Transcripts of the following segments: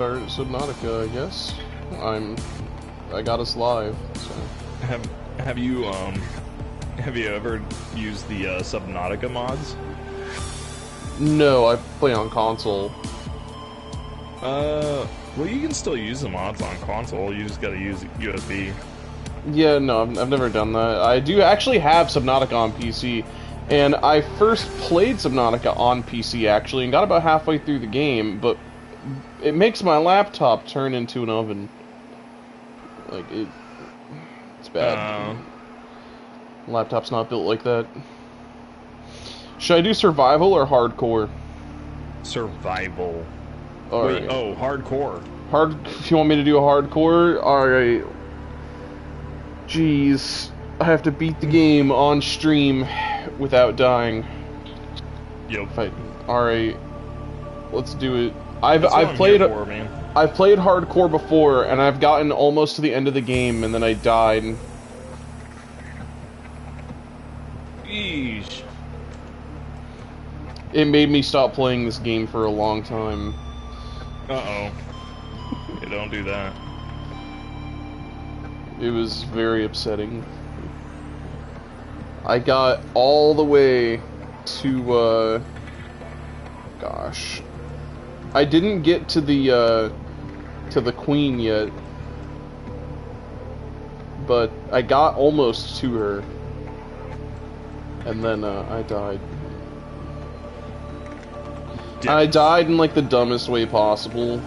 Or Subnautica, I guess. I got us live, so. Have you ever used the Subnautica mods? No, I play on console. Well, you can still use the mods on console. You just gotta use USB. Yeah, no, I've never done that. I do actually have Subnautica on PC, and I first played Subnautica on PC actually, and got about halfway through the game, but it makes my laptop turn into an oven. Like it's bad. Laptop's not built like that. Should I do survival or hardcore? Survival. Wait, oh, hardcore. If you want me to do a hardcore, alright. Jeez. I have to beat the game on stream without dying. Yep. Alright. Let's do it. I've played hardcore before, and I've gotten almost to the end of the game, and then I died. Yeesh. It made me stop playing this game for a long time. Uh-oh. Yeah, don't do that. It was very upsetting. I got all the way to, gosh. I didn't get to the queen yet. But I got almost to her. And then, I died. I died in, like, the dumbest way possible.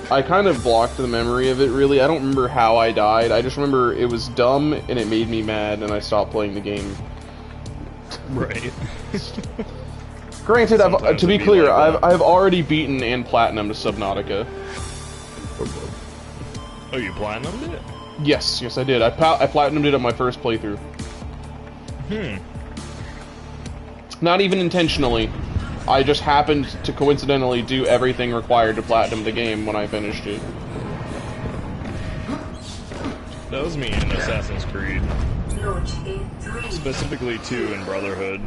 I kind of blocked the memory of it, really. I don't remember how I died. I just remember it was dumb, and it made me mad, and I stopped playing the game. Right. Granted, to be clear, I've already beaten and platinumed Subnautica. Oh, you platinumed it? Yes, I did. I platinumed it on my first playthrough. Not even intentionally. I just happened to coincidentally do everything required to platinum the game when I finished it. That was me in Assassin's Creed. Specifically 2 in Brotherhood.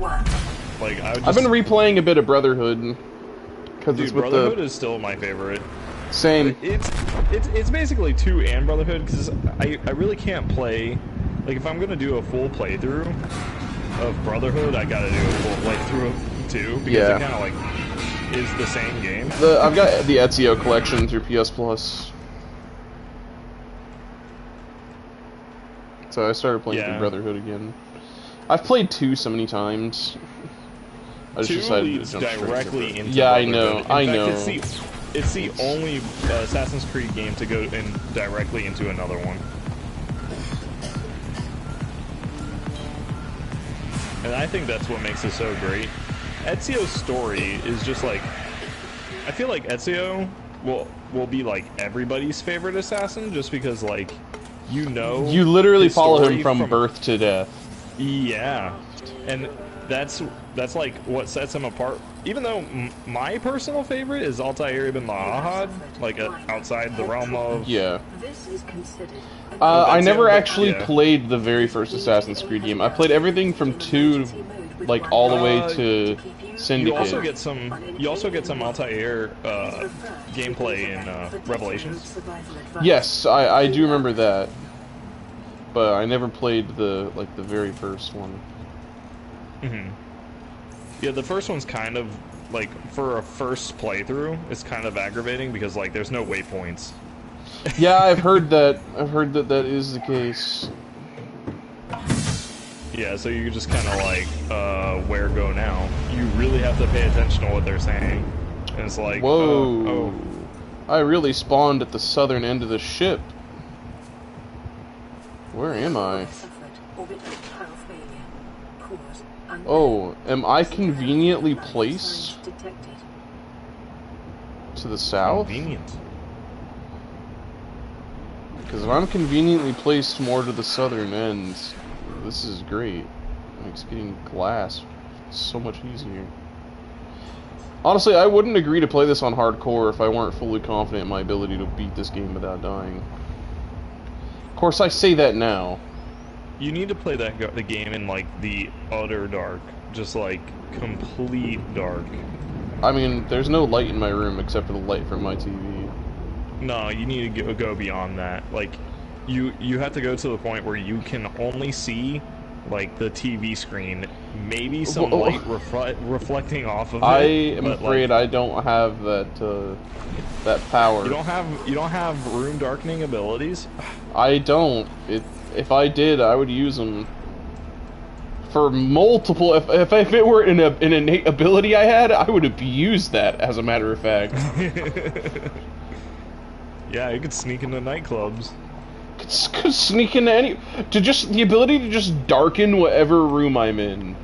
Like, I've been replaying a bit of Brotherhood. Because Brotherhood is still my favorite. Same. It's basically 2 and Brotherhood, because I really can't play... Like, if I'm gonna do a full playthrough of Brotherhood, I gotta do a full playthrough of 2, because it kind of, like, is the same game. I've got the Ezio collection through PS Plus. So I started playing through Brotherhood again. I've played 2 so many times. I just decided to jump directly into Yeah, Brotherhood. I know. It's the only Assassin's Creed game to go in directly into another one. And I think that's what makes it so great. Ezio's story is just like... I feel like Ezio will be like everybody's favorite assassin, just because, like, you literally follow him from birth to death. Yeah. And that's like what sets him apart. Even though my personal favorite is Altair ibn Lahad, like outside the realm of... Yeah. I never actually played the very first Assassin's Creed game. I played everything from 2, like, all the way to Syndicate. You also get some Altair gameplay in Revelations. Yes, I do remember that. But I never played the very first one. Yeah, the first one's kind of, like, for a first playthrough, it's kind of aggravating because, like, there's no waypoints. Yeah, I've heard that. That is the case. Yeah, so you just kind of like, where go now? You really have to pay attention to what they're saying. And it's like, whoa. I really spawned at the southern end of the ship. Where am I? Oh, am I conveniently placed to the south? Convenient. Because if I'm conveniently placed more to the southern end, this is great. Makes getting glass so much easier. Honestly, I wouldn't agree to play this on hardcore if I weren't fully confident in my ability to beat this game without dying. Of course, I say that now. You need to play the game in, like, the utter dark. Just, like, complete dark. I mean, there's no light in my room except for the light from my TV. No, you need to go beyond that. Like, you have to go to the point where you can only see, like, the TV screen, maybe some light reflecting off of it. I am afraid like, I don't have that power. You don't have room darkening abilities? I don't. If I did, I would use them for multiple. If it were an innate ability I had, I would abuse that. As a matter of fact. Yeah, you could sneak into nightclubs. Could sneak into any. The ability to just darken whatever room I'm in.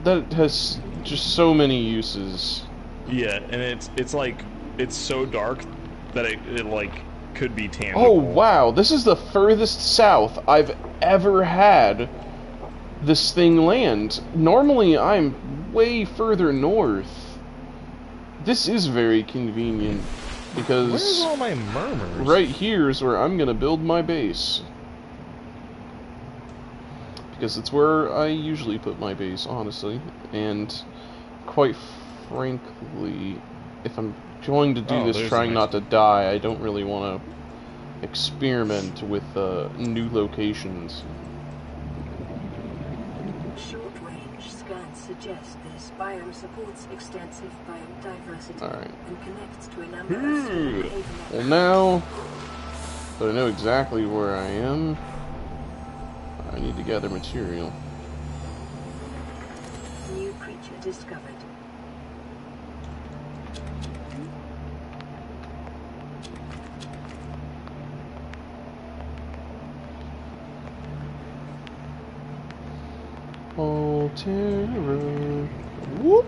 That has just so many uses. Yeah, and it's like it's so dark that it like could be tangible. Oh wow, this is the furthest south I've ever had this thing land. Normally I'm way further north. This is very convenient because where's all my murmurs? Right here is where I'm gonna build my base. Because it's where I usually put my base, honestly. And quite frankly, if I'm going to do this trying not to die, I don't really want to experiment with new locations. Short-range scans suggest this biome supports extensive biodiversity and connects to a number of well, now that I know exactly where I am, I need to gather material. New creature discovered. Oh, terror. Whoop!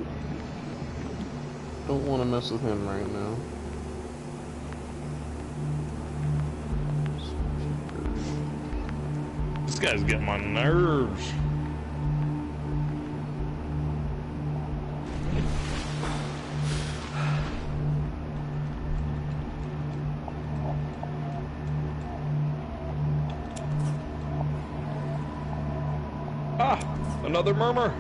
Don't want to mess with him right now. This guy's getting my nerves. Ah, another murmur.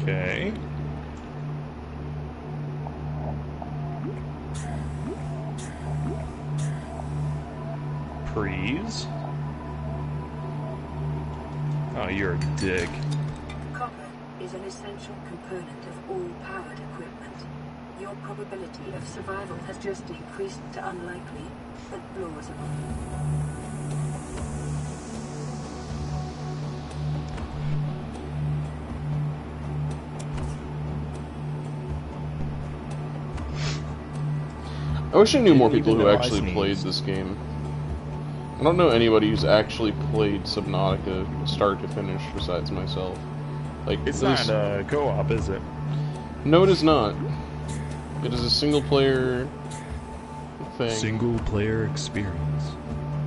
Okay. Please. Oh, you're a dick. Copper is an essential component of all powered equipment. Your probability of survival has just increased to unlikely, but plausible. I wish I knew more people who actually played this game. I don't know anybody who's actually played Subnautica start to finish besides myself. Like, it's not co-op, is it? No, it is not. It is a single-player thing. Single-player experience.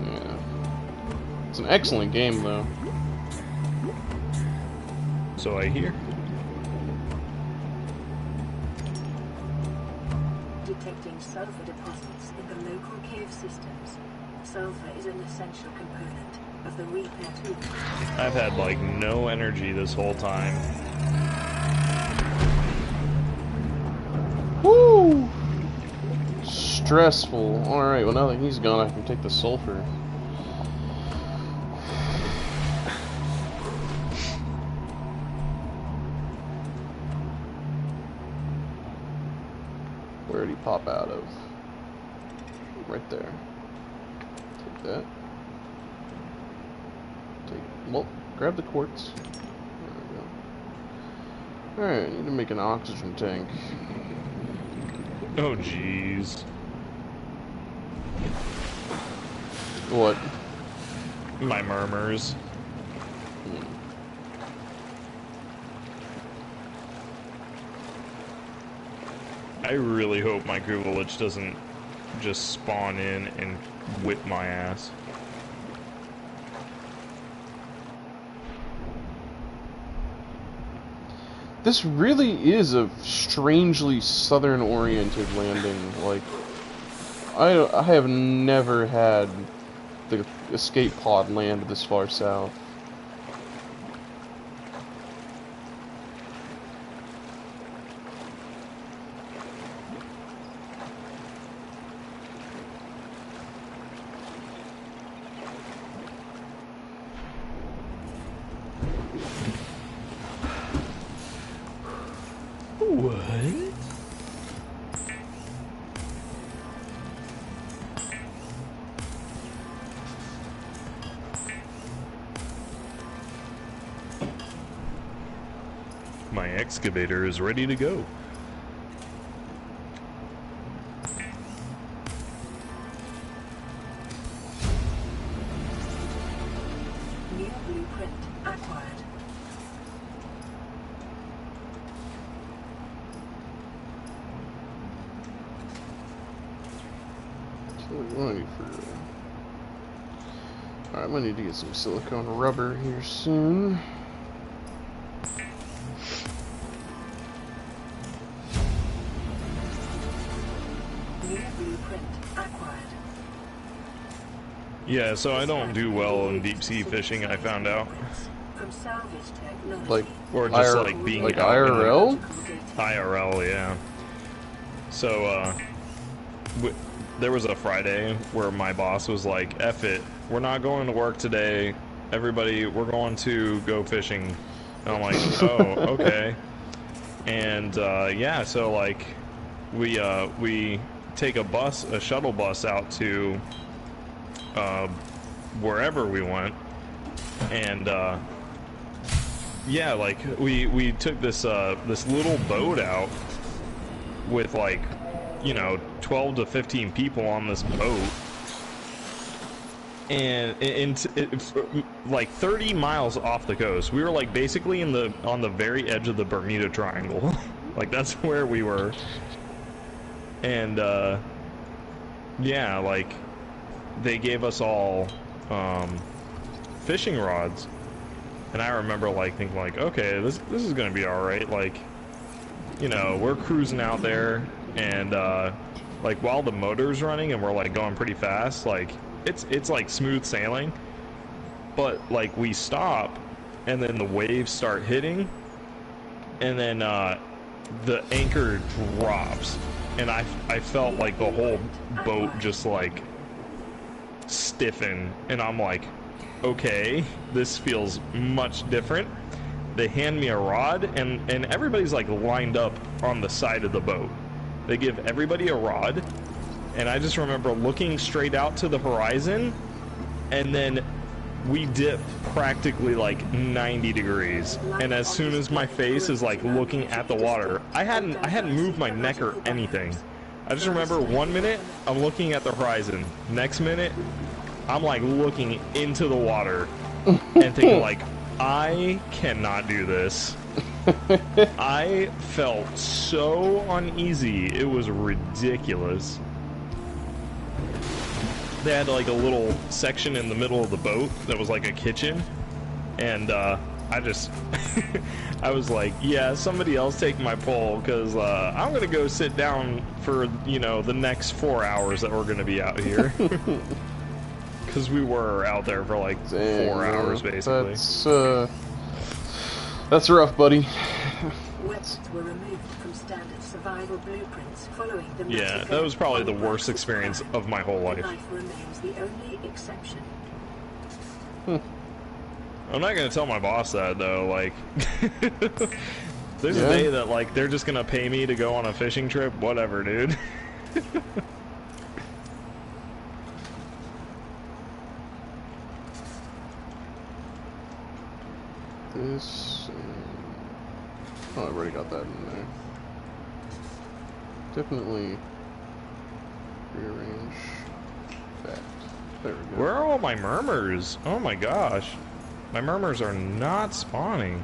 Yeah. It's an excellent game, though. So I hear. Detecting sulfur deposits in the local cave systems. Sulfur is an essential component of the repair tool. I've had, like, no energy this whole time. Woo! Stressful. Alright, well now that he's gone, I can take the sulfur. Where did he pop out of? Right there. Take that. Well, grab the quartz. There we go. Alright, need to make an oxygen tank. Oh, jeez. What? My murmurs. I really hope my Kubelich doesn't just spawn in and whip my ass. This really is a strangely southern-oriented landing. Like, I have never had escape pod land this far south. What? My excavator is ready to go. New blueprint acquired. Alright, I'm gonna need to get some silicone rubber here soon. New blueprint acquired. Yeah, so I don't do well in deep sea fishing, I found out. From salvage technology. Like, Or just like being like out in the- IRL? IRL, yeah. So, there was a Friday where my boss was like, F it, we're not going to work today. Everybody, we're going to go fishing. And I'm like, oh, okay. And, yeah, so, like, we take a shuttle bus out to, wherever we went. And, yeah, like, we took this, this little boat out with, like, you know, 12 to 15 people on this boat, and like 30 miles off the coast. We were like basically on the very edge of the Bermuda Triangle. Like that's where we were. And yeah, like they gave us all fishing rods, and I remember like thinking like, okay, this is gonna be all right. Like, you know, we're cruising out there. And like while the motor's running and we're like going pretty fast, like it's like smooth sailing, but like we stop and then the waves start hitting, and then the anchor drops, and I felt like the whole boat just like stiffen, and I'm like, okay, this feels much different. They hand me a rod, and everybody's like lined up on the side of the boat. They give everybody a rod, and I just remember looking straight out to the horizon, and then we dip practically like 90 degrees. And as soon as my face is like looking at the water, I hadn't moved my neck or anything. I just remember 1 minute I'm looking at the horizon, next minute I'm like looking into the water and thinking like, I cannot do this. I felt so uneasy, it was ridiculous. They had like a little section in the middle of the boat that was like a kitchen, and I just I was like, yeah, somebody else take my pole, because I'm gonna go sit down for, you know, the next 4 hours that we're gonna be out here. Because we were out there for like 4 hours basically. That's rough, buddy. Weapons were removed from standard survival blueprints following the Yeah, that was probably the worst experience of my whole life. Life remains the only exception. I'm not gonna tell my boss that though, like there's a day that like they're just gonna pay me to go on a fishing trip, whatever, dude. This, oh, I've already got that in there. Definitely rearrange that. There we go. Where are all my murmurs? Oh my gosh. My murmurs are not spawning.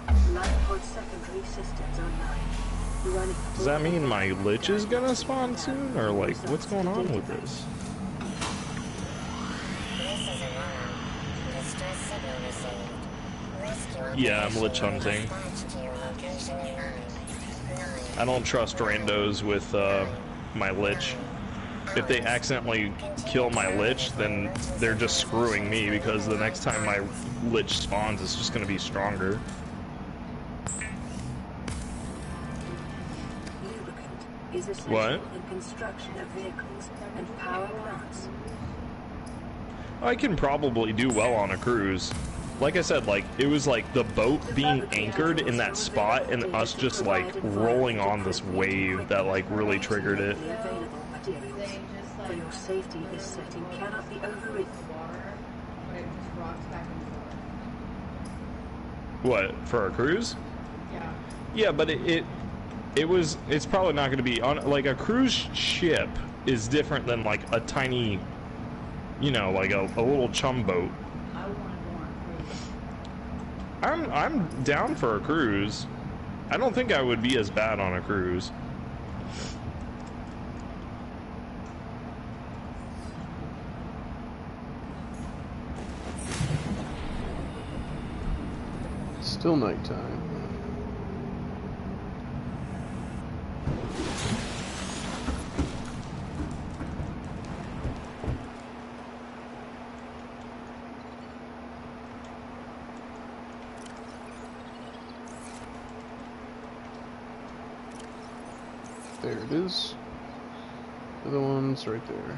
Lightpod secondary systems online. Running. Does that mean my lich is gonna spawn soon? Or like, what's going on with this? Yeah, I'm lich hunting. I don't trust randos with my Lich. If they accidentally kill my Lich, then they're just screwing me, because the next time my Lich spawns, it's just going to be stronger. Is what? In construction of vehicles and power plants. I can probably do well on a cruise. Like I said, like, it was like the boat being anchored in that spot and us just like rolling on this wave that like really triggered it. For your safety, this setting cannot be overridden. What, for a cruise? Yeah. Yeah, but it's probably not going to be on, like, a cruise ship is different than like a tiny, you know, like a little chum boat. I want to go on a cruise. I'm down for a cruise. I don't think I would be as bad on a cruise. Still nighttime. There it is. The other one's right there.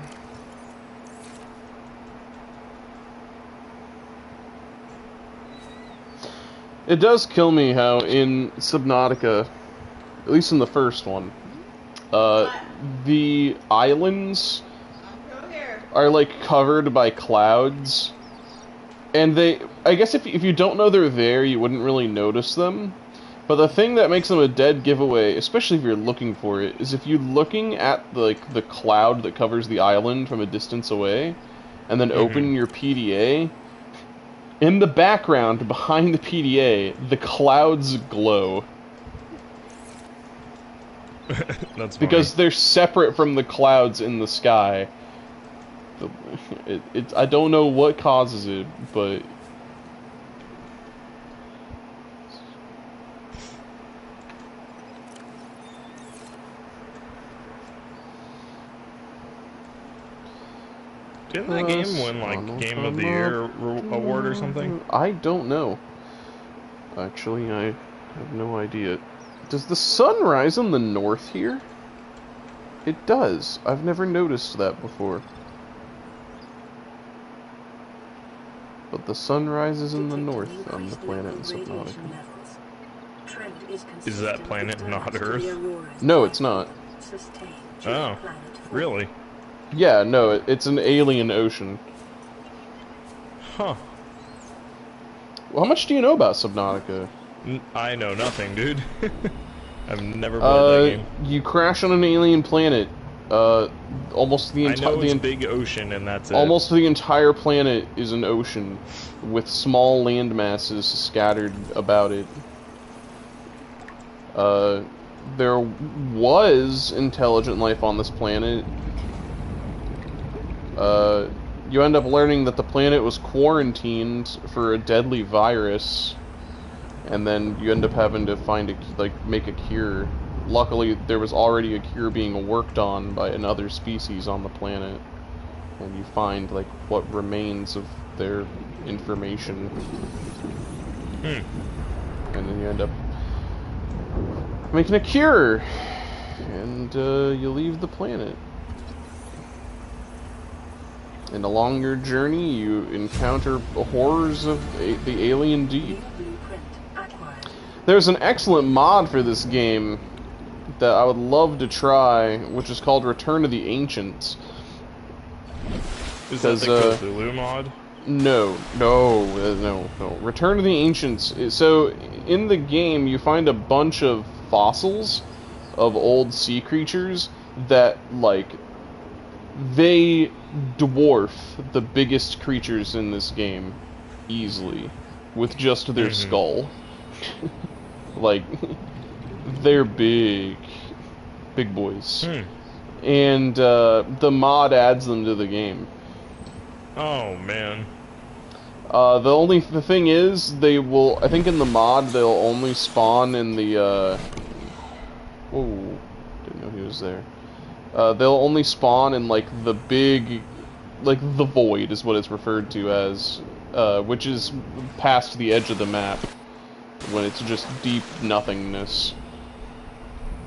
It does kill me how in Subnautica, at least in the first one, the islands are like covered by clouds, and I guess if you don't know they're there, you wouldn't really notice them. But the thing that makes them a dead giveaway, especially if you're looking for it, is if you're looking at the cloud that covers the island from a distance away, and then open your PDA. In the background, behind the PDA, the clouds glow. That's funny. Because they're separate from the clouds in the sky. I don't know what causes it, but... Didn't that game win, like, Game of the Year award or something? I don't know. Actually, I have no idea. Does the sun rise in the north here? It does. I've never noticed that before. But the sun rises in the north on the planet in Subnautica. Is that planet not Earth? No, it's not. Oh, really? Yeah, no, it's an alien ocean. Huh. Well, how much do you know about Subnautica? I know nothing, dude. I've never played that game. You crash on an alien planet. Almost the entire... I know it's a big ocean, and that's it. Almost the entire planet is an ocean, with small land masses scattered about it. There was intelligent life on this planet. You end up learning that the planet was quarantined for a deadly virus, and then you end up having to make a cure. Luckily, there was already a cure being worked on by another species on the planet, and you find, like, what remains of their information. And then you end up making a cure, and you leave the planet. And along your journey, you encounter the horrors of the alien deep. There's an excellent mod for this game that I would love to try, which is called Return of the Ancients. Is that the Cthulhu mod? No. Return of the Ancients. So, in the game, you find a bunch of fossils of old sea creatures that, like, they dwarf the biggest creatures in this game easily with just their skull. Like, they're big boys. And the mod adds them to the game. Oh man. The thing is, they will, I think in the mod they'll only spawn in the Oh, didn't know he was there. They'll only spawn in, like, the big... Like, the void is what it's referred to as, which is past the edge of the map, when it's just deep nothingness.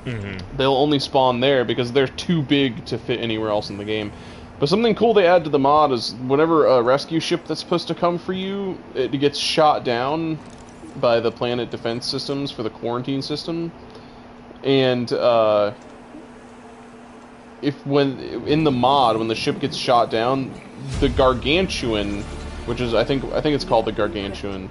Mm-hmm. They'll only spawn there because they're too big to fit anywhere else in the game. But something cool they add to the mod is whenever a rescue ship that's supposed to come for you, it gets shot down by the planet defense systems for the quarantine system. And, in the mod, when the ship gets shot down, the Gargantuan, which is, I think it's called the Gargantuan,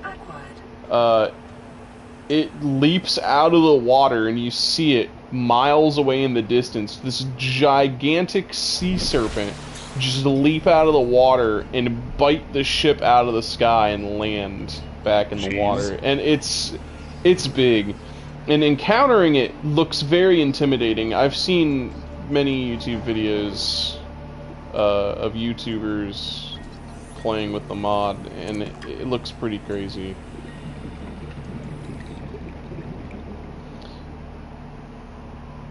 it leaps out of the water and you see it miles away in the distance. This gigantic sea serpent just leap out of the water and bite the ship out of the sky and land back in the water. And it's big. And encountering it looks very intimidating. I've seen many YouTube videos of YouTubers playing with the mod, and it looks pretty crazy.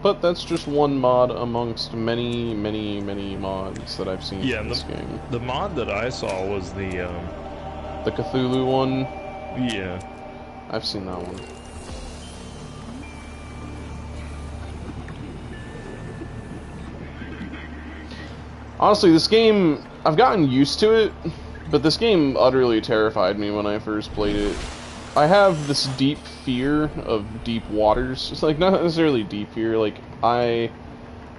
But that's just one mod amongst many, many, many mods that I've seen in this game. The mod that I saw was the Cthulhu one? Yeah. I've seen that one. Honestly, this game, I've gotten used to it, but this game utterly terrified me when I first played it. I have this deep fear of deep waters. It's like, not necessarily deep fear, like, I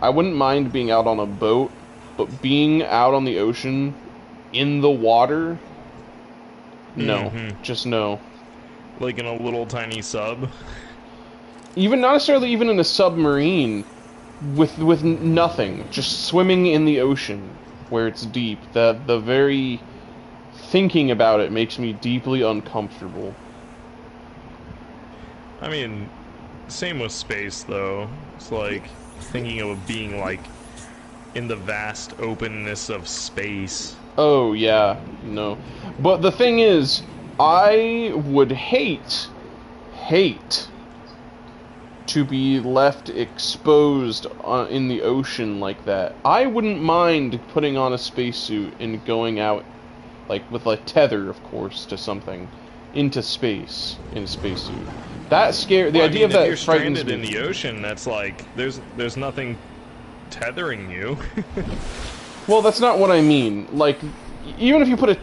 wouldn't mind being out on a boat, but being out on the ocean, in the water, no. Just no. Like in a little tiny sub? Even, not necessarily even in a submarine, with nothing, just swimming in the ocean, where it's deep. The very thinking about it makes me deeply uncomfortable. I mean, same with space, though. It's like thinking of being, like, in the vast openness of space. Oh, yeah, no. But the thing is, I would hate to be left exposed in the ocean like that. I wouldn't mind putting on a spacesuit and going out, like, with a tether, of course, to something, into space, in a spacesuit. That scare, the idea of that frightens me. If you're stranded in the ocean, that's like, there's nothing tethering you. Well, that's not what I mean. Like, even if you put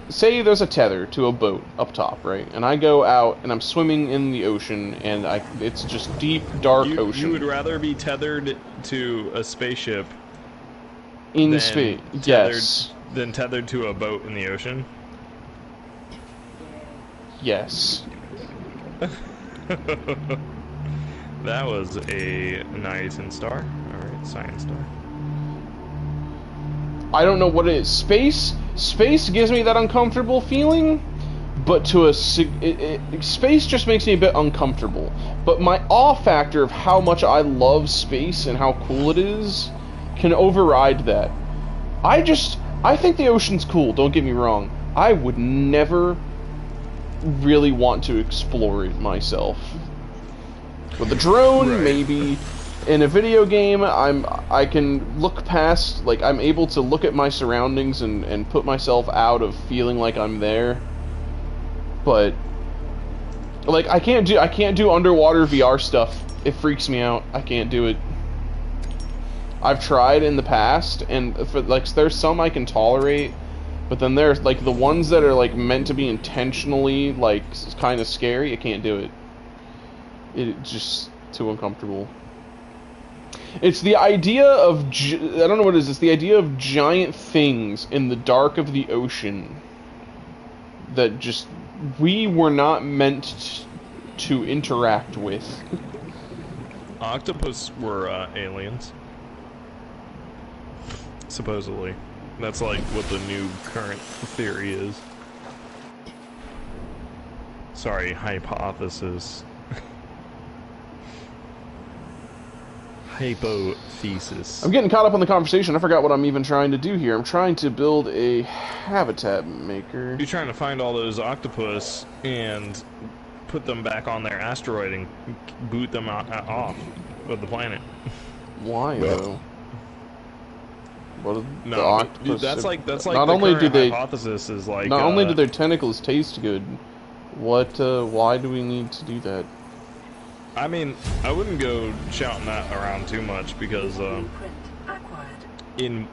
say there's a tether to a boat up top, right? And I go out and I'm swimming in the ocean, and it's just deep, dark ocean. You would rather be tethered to a spaceship in space, yes, than tethered to a boat in the ocean? Yes. That was a nice star. Alright, science star. I don't know what it is. Space gives me that uncomfortable feeling, but space just makes me a bit uncomfortable. But my awe factor of how much I love space and how cool it is can override that. I think the ocean's cool, don't get me wrong. I would never really want to explore it myself. With a drone, right. Maybe. In a video game, I can look past, like, I'm able to look at my surroundings and put myself out of feeling like I'm there. But, like, I can't do underwater VR stuff. It freaks me out. I can't do it. I've tried in the past, and there's some I can tolerate, but then there's, like, the ones that are, like, meant to be intentionally, like, kind of scary, I can't do it. It's just too uncomfortable. It's the idea of, I don't know what it is, it's the idea of giant things in the dark of the ocean that just, we were not meant to interact with. Octopus were aliens. Supposedly. That's like what the new current theory is. Sorry, hypothesis. Hypothesis. I'm getting caught up on the conversation. I forgot what I'm even trying to do here. I'm trying to build a habitat maker. You're trying to find all those octopus and put them back on their asteroid and boot them off. of the planet. Why though? What are No, the octopus? that's like not the only current do they hypothesis is like not only do their tentacles taste good, what? Why do we need to do that? I mean, I wouldn't go shouting that around too much because in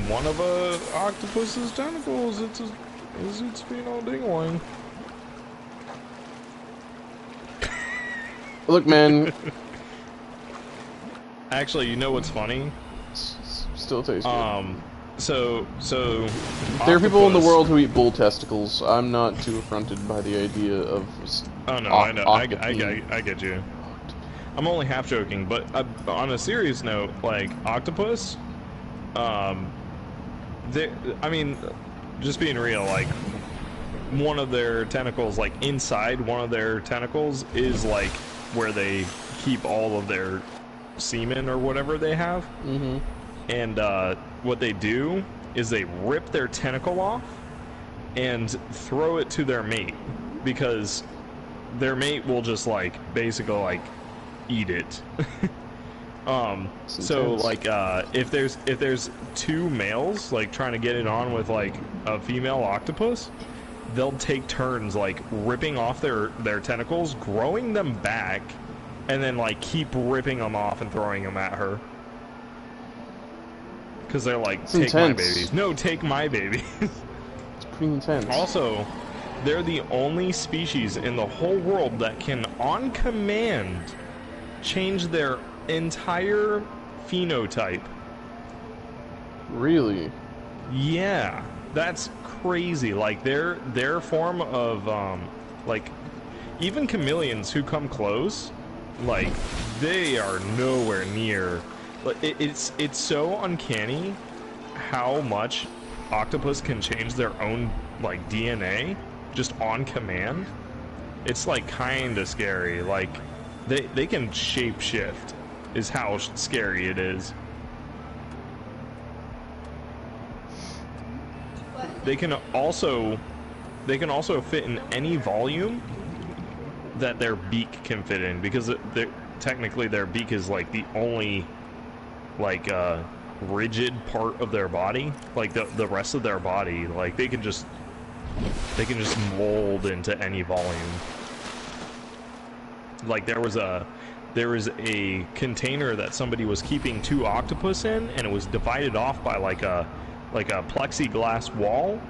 one of a octopus's tentacles, it's being all ding-a-ling. Look, man. Actually, you know what's funny? Still tastes good. So there are people in the world who eat bull testicles. I'm not too affronted by the idea of. Oh no, I know, I get you. I'm only half joking, but on a serious note, like octopus, I mean, just being real, like one of their tentacles, like inside one of their tentacles, is like where they keep all of their semen or whatever they have. Mm-hmm. And what they do is they rip their tentacle off and throw it to their mate, because their mate will just like basically like eat it. So like if there's two males like trying to get it on with like a female octopus, they'll take turns like ripping off their tentacles, growing them back, and then like keep ripping them off and throwing them at her. Because they're like, take my babies. No, take my baby. It's pretty intense. Also, they're the only species in the whole world that can, on command, change their entire phenotype. Really? Yeah, that's crazy. Like their form of like even chameleons who come close, like they are nowhere near. But it's so uncanny how much octopus can change their own like DNA just on command. It's like kind of scary. Like they can shapeshift is how scary it is. They can also fit in any volume that their beak can fit in, because technically their beak is like the only like rigid part of their body. Like the rest of their body, like they can just mold into any volume. Like there was a container that somebody was keeping 2 octopus in, and it was divided off by like a plexiglass wall,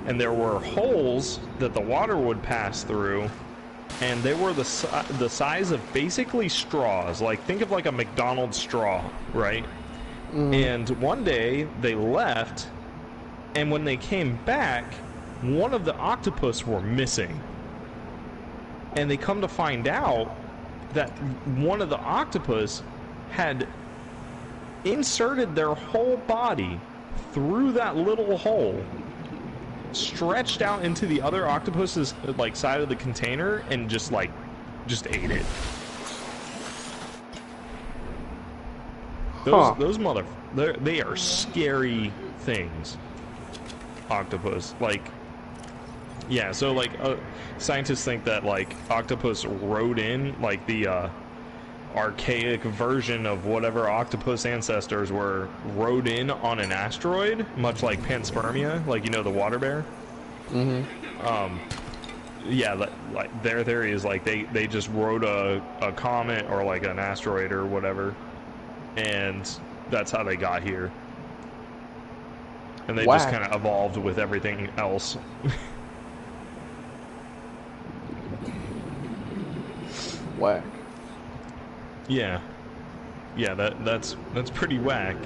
and there were holes that the water would pass through, and they were the size of basically straws. Like think of like a McDonald's straw, right? And one day they left, and when they came back, one of the octopus were missing. And they come to find out that one of the octopus had inserted their whole body through that little hole, stretched out into the other octopus's like side of the container, and just ate it. Those they are scary things. Octopus, like, yeah. So like, scientists think that like octopus rode in, like the archaic version of whatever octopus ancestors were, rode in on an asteroid, much like panspermia, like, you know, the water bear. Yeah, like their theory is like they just rode a comet or like an asteroid or whatever, and that's how they got here. And they just kind of evolved with everything else. Whack. Yeah. Yeah, that's pretty whack.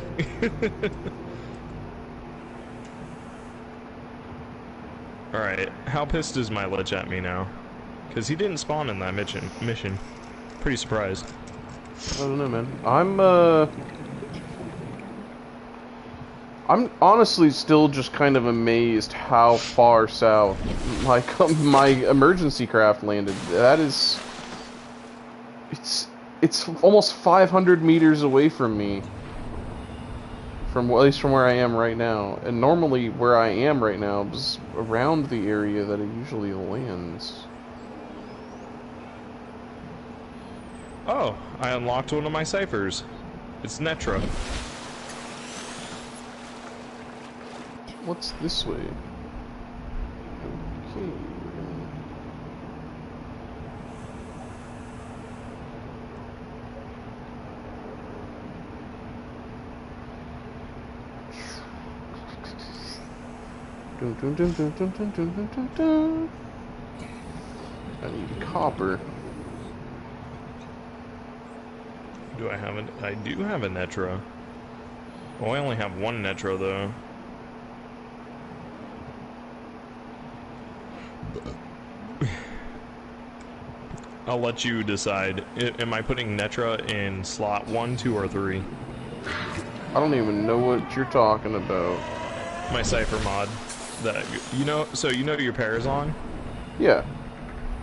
Alright, how pissed is my lich at me now? Because he didn't spawn in that mission. Pretty surprised. I don't know, man. I'm honestly still just kind of amazed how far south my emergency craft landed. That is... It's almost 500 meters away from me. At least from where I am right now. And normally where I am right now is around the area that it usually lands. Oh, I unlocked one of my ciphers. It's Netra. What's this way? Okay. Dun, dun, dun, dun, dun, dun, dun, dun, dun. I need copper. Do I have it? I do have a Netra. Oh, I only have one Netra though. I'll let you decide. Am I putting Netra in slot 1, 2, or 3? I don't even know what you're talking about. My cipher mod. That you know. So you know your Parazon. Yeah.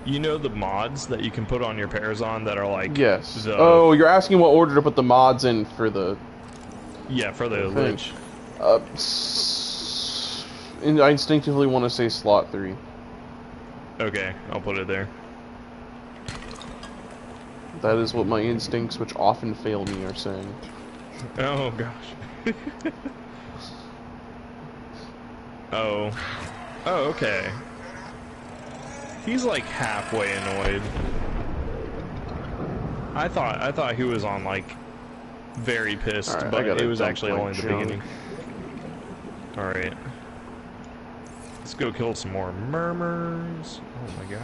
You know the mods that you can put on your Parazon that are like. Yes. Oh, you're asking what order to put the mods in for the. Yeah, for the Lich. I instinctively want to say slot 3. Okay, I'll put it there. That is what my instincts, which often fail me, are saying. Oh gosh. Oh, okay. He's like halfway annoyed. I thought he was on like very pissed, right, but it was actually only the beginning. All right, let's go kill some more murmurs. Oh my gosh.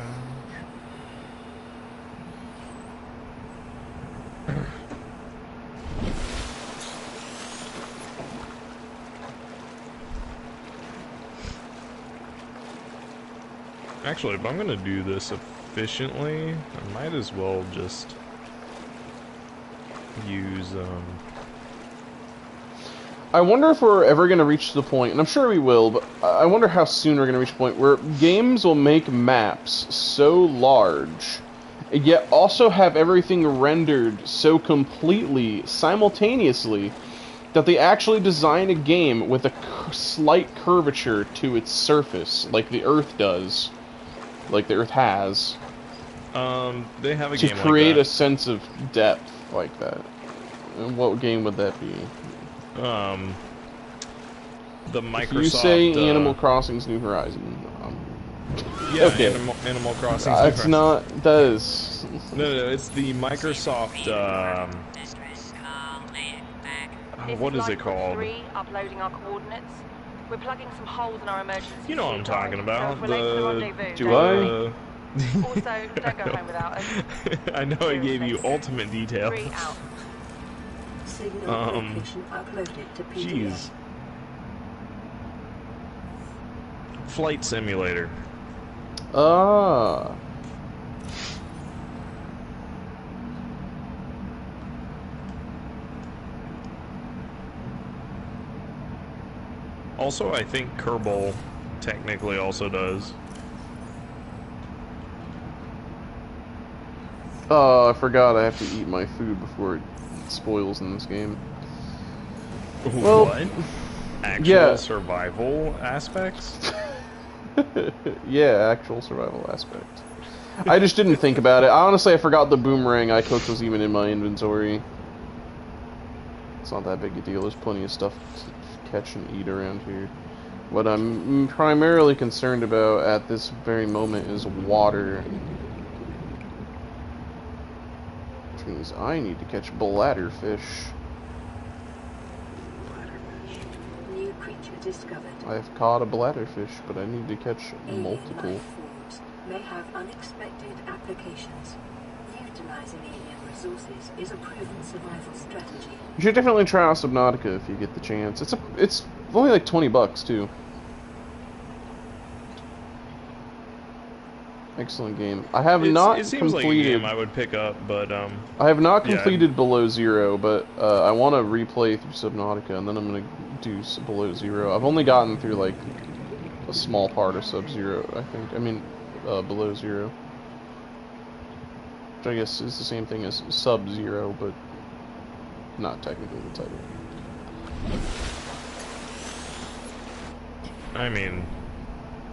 Actually, if I'm gonna do this efficiently, I might as well just use, I wonder if we're ever gonna reach the point, and I'm sure we will, but I wonder how soon we're gonna reach the point where games will make maps so large, yet also have everything rendered so completely, simultaneously, that they actually design a game with a slight curvature to its surface, like the Earth does. Like the Earth has. They have a to game create like a sense of depth like that. And what game would that be? The Microsoft. If you say Animal Crossing's New Horizon. Yeah, okay. Animal Crossing's New Horizon. Not. That is. No, it's the Microsoft. What is it called? Uploading our coordinates. We're plugging some holes in our emergency. You know what I'm talking about. Do I? Also, don't go home without us. I know I gave you ultimate detail. Jeez. Flight Simulator. Ah. Also, I think Kerbal technically also does. Oh, I forgot I have to eat my food before it spoils in this game. Well, what? Actual survival aspects? Yeah, actual survival aspect. I just didn't think about it. Honestly, I forgot the boomerang I cooked was even in my inventory. It's not that big a deal. There's plenty of stuff to catch and eat around here. What I'm primarily concerned about at this very moment is water. Which means I need to catch bladderfish. New creature discovered. I've caught a bladderfish, but I need to catch multiple. Life forms may have unexpected applications. Utilizing alien resources is a proven survival strategy. You should definitely try out Subnautica if you get the chance. It's only like $20 too. Excellent game. I have not it seems completed. Like a game I would pick up, but I have not completed Below Zero, but I want to replay through Subnautica, and then I'm gonna do Below Zero. I've only gotten through like a small part of Sub-Zero, I think. I mean, Below Zero, which I guess is the same thing as Sub-Zero, but not technically the title. I mean,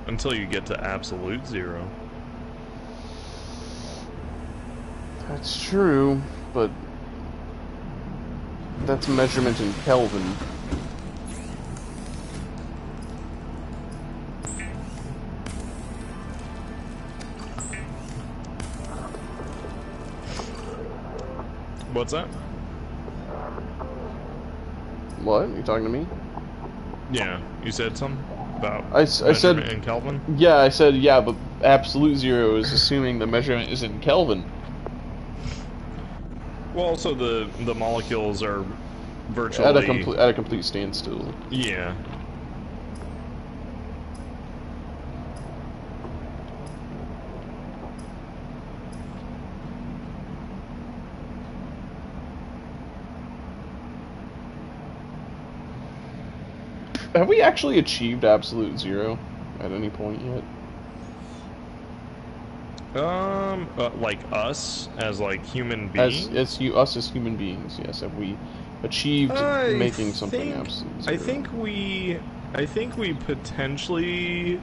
until you get to Absolute Zero. That's true. but that's measurement in Kelvin. What's that? What? You talking to me? Yeah, you said something about I said in Kelvin? Yeah, I said yeah, but absolute zero is assuming the measurement is in Kelvin. Well, also the molecules are virtually At a complete standstill. Yeah. Have we actually achieved absolute zero at any point yet? Like us as like human beings. Us as human beings, yes. Have we achieved making something absolute zero? I think we potentially.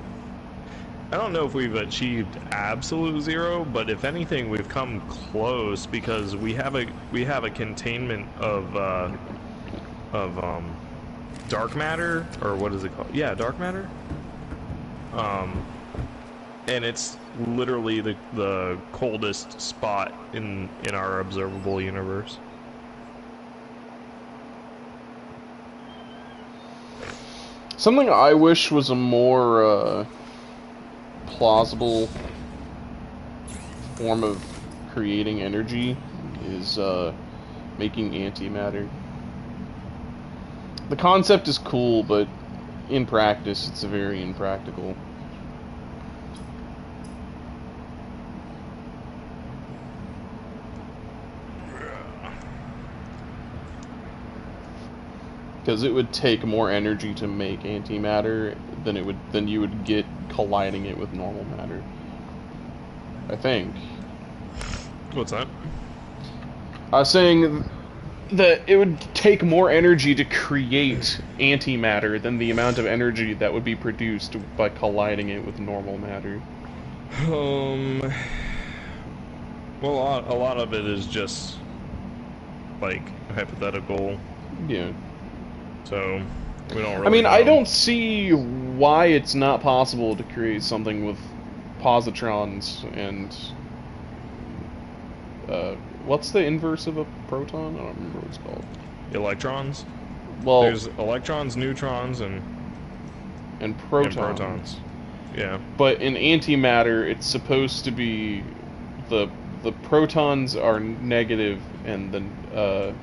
I don't know if we've achieved absolute zero, but if anything, we've come close because we have a containment of dark matter, or what is it called? Yeah, dark matter. And it's literally the coldest spot in our observable universe. Something I wish was a more plausible form of creating energy is making antimatter. The concept is cool, but in practice, it's very impractical. Because it would take more energy to make antimatter than you would get colliding it with normal matter. I think. What's that? I was saying that it would take more energy to create antimatter than the amount of energy that would be produced by colliding it with normal matter. Well, a lot of it is just like hypothetical. Yeah. So we don't really. I mean, know. I don't see why it's not possible to create something with positrons and what's the inverse of a proton? I don't remember what it's called. Electrons. Well, there's electrons, neutrons, and protons. Yeah. But in antimatter, it's supposed to be the protons are negative and the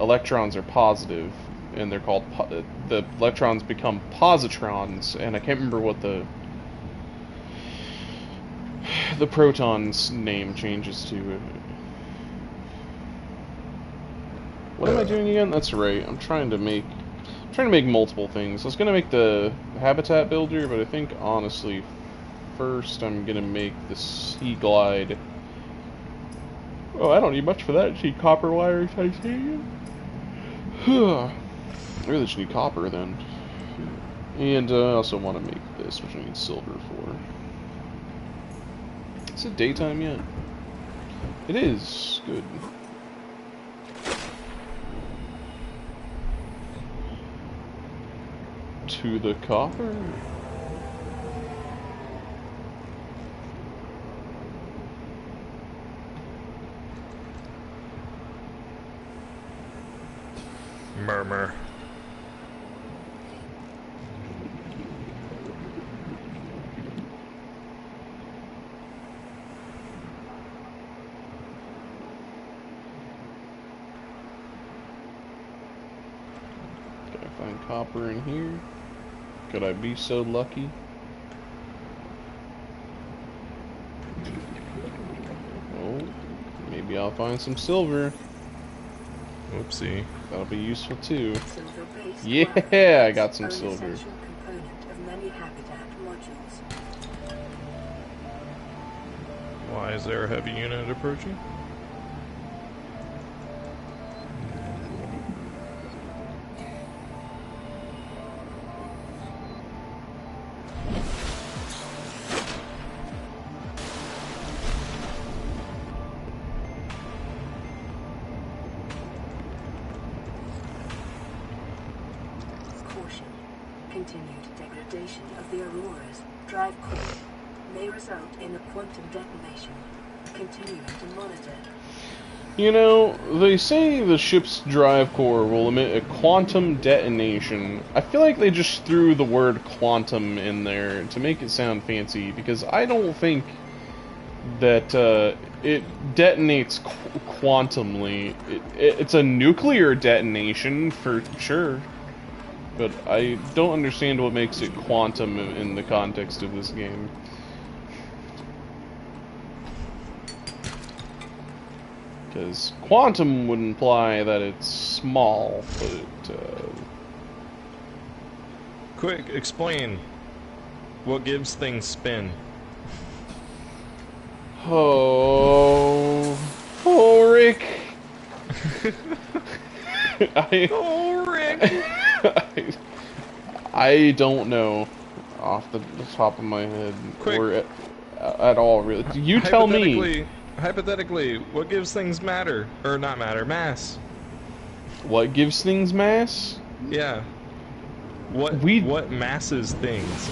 electrons are positive, and they're called the electrons become positrons, and I can't remember what the proton's name changes to. What am I doing again? That's right. I'm trying to make multiple things. I was gonna make the habitat builder, but I think honestly, first I'm gonna make the sea glide. Oh, I don't need much for that. Just need copper wire, titanium. I really just need copper then. And I also want to make this, which I need silver for. Is it daytime yet? It is. Good. To the copper. Murmur. Can I find copper in here? Could I be so lucky? Oh, maybe I'll find some silver. Whoopsie. That'll be useful too. Yeah, I got some silver. Why is there a heavy unit approaching? caution. Continued degradation of the Aurora's drive core may result in a quantum detonation. Continuing to monitor. You know, they say the ship's drive core will emit a quantum detonation. I feel like they just threw the word quantum in there to make it sound fancy, because I don't think that it detonates quantumly. It's a nuclear detonation, for sure. But I don't understand what makes it quantum in the context of this game. Because quantum would imply that it's small, but Quick, explain what gives things spin. Oh, Rick. Rick. I don't know off the top of my head, Quick. or at all, really. You tell me. Hypothetically, what gives things matter? Or not matter, mass. What gives things mass? Yeah. What masses things?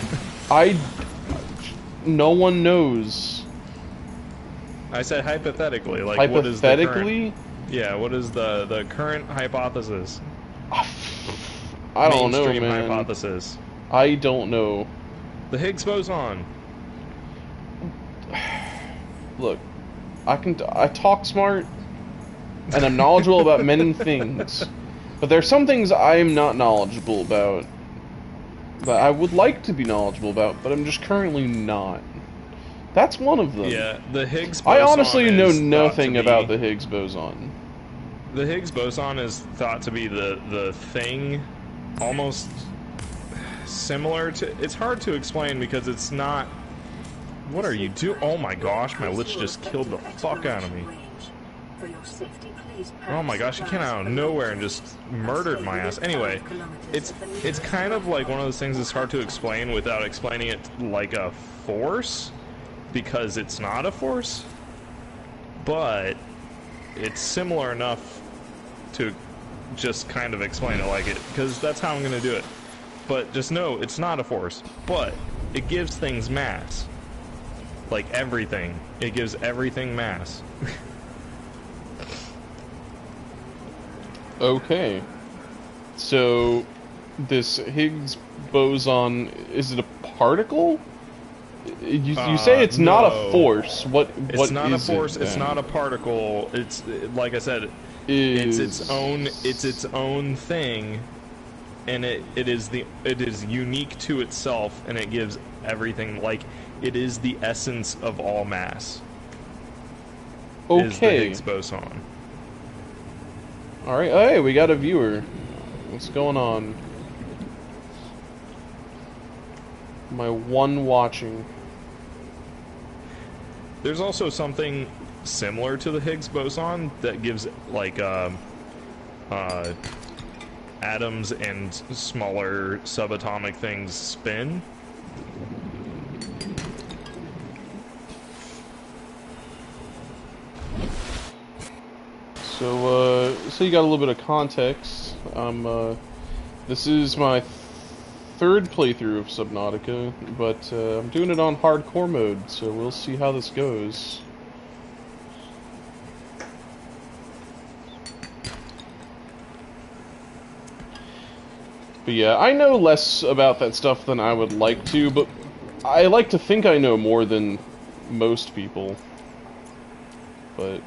No one knows. I said hypothetically, like hypothetically? what is the current, yeah, what is the current hypothesis? I don't know, Mainstream man. hypothesis. I don't know. The Higgs boson. Look, I talk smart, and I'm knowledgeable about many things, but there are some things I'm not knowledgeable about that I would like to be knowledgeable about, but I'm just currently not. That's one of them. Yeah, the Higgs boson. I honestly know is nothing about the Higgs boson. The Higgs boson is thought to be the thing, almost similar to. It's hard to explain because it's not. What are you doing? Oh my gosh, my lich just killed the fuck out of me. Oh my gosh, he came out of nowhere and just murdered my ass. Anyway, it's kind of like one of those things that's hard to explain without explaining it like a force, because it's not a force, but it's similar enough to just kind of explain it like it, because that's how I'm going to do it. But just know, it's not a force, but it gives things mass. Like everything. It gives everything mass. Okay. So, this Higgs boson, is it a particle? You say it's not a force. What It's not a force. It, it's not a particle. It's like I said. It's its own thing, and it is unique to itself, and it gives everything. Like, it is the essence of all mass. Okay. Is the Higgs boson. All right. Hey, we got a viewer. What's going on? My one watching. There's also something similar to the Higgs boson that gives, like, atoms and smaller subatomic things spin. So you got a little bit of context. This is my third playthrough of Subnautica, but I'm doing it on hardcore mode, so we'll see how this goes. But yeah, I know less about that stuff than I would like to, but I like to think I know more than most people. But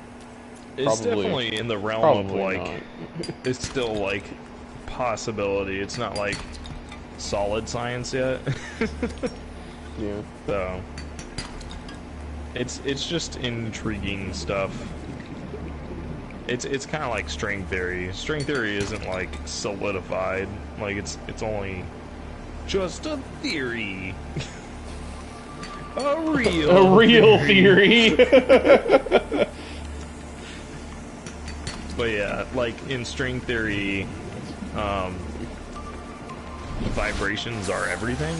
it's definitely in the realm of, like, not. it's still, like, possibility. It's not, like, solid science yet. Yeah. So it's just intriguing stuff. It's kind of like string theory. String theory isn't, like, solidified. Like, it's only just a theory. A real theory. But yeah, like in string theory, vibrations are everything.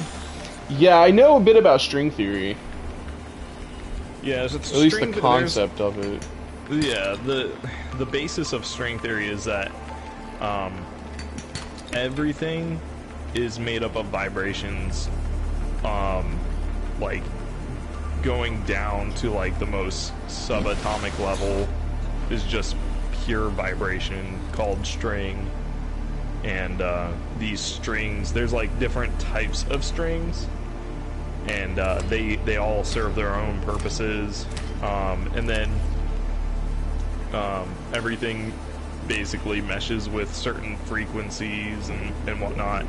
Yeah, I know a bit about string theory. Yeah, so it's at least the concept of it. Yeah, the basis of string theory is that everything is made up of vibrations, like going down to like the most subatomic level is just pure vibration called string. And these strings, there's like different types of strings, and they all serve their own purposes, and then everything basically meshes with certain frequencies and whatnot.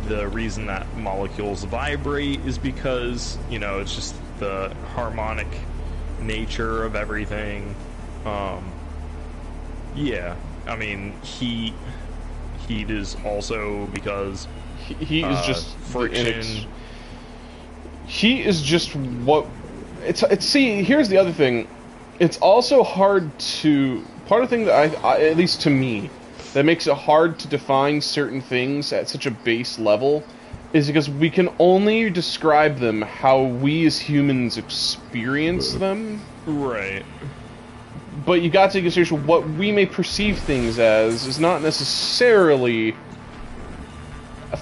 The reason that molecules vibrate is because, you know, it's just the harmonic nature of everything. Yeah, I mean, heat is also because heat is just friction. Heat is just what it's. See, here's the other thing. It's also hard to. Part of the thing that I, at least to me, that makes it hard to define certain things at such a base level is because we can only describe them how we as humans experience them. Right. But you got to take into consideration what we may perceive things as is not necessarily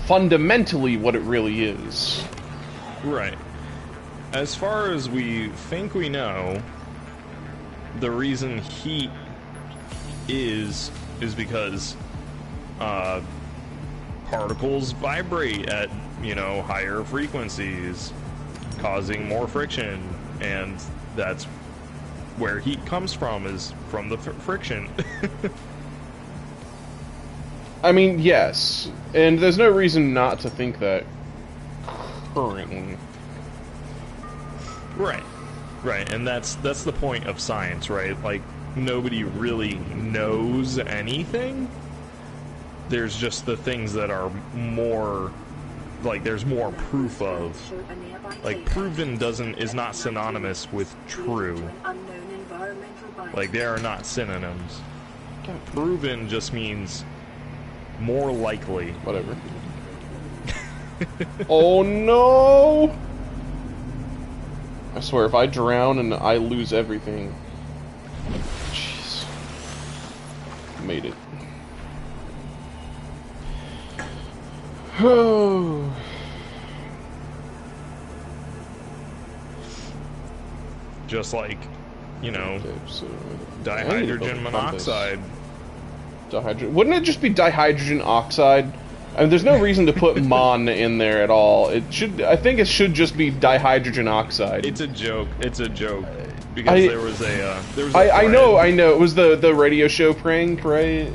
fundamentally what it really is. Right. As far as we think we know, the reason heat is because particles vibrate at, you know, higher frequencies, causing more friction, and that's where heat comes from, is from the friction. I mean, yes, and there's no reason not to think that currently. Right, right, and that's the point of science, right? Like, nobody really knows anything. There's just the things that are more, like, there's more proof of. Like, proven is not synonymous with true. Like, they are not synonyms. Proven just means more likely. Whatever. Oh no! I swear, if I drown and I lose everything... Jeez. Made it. Oh. Just like, you know, dihydrogen monoxide. Wouldn't it just be dihydrogen oxide? I mean, there's no reason to put mon in there at all. It should. I think it should just be dihydrogen oxide. It's a joke. It's a joke because there was a. I know. It was the radio show prank, right?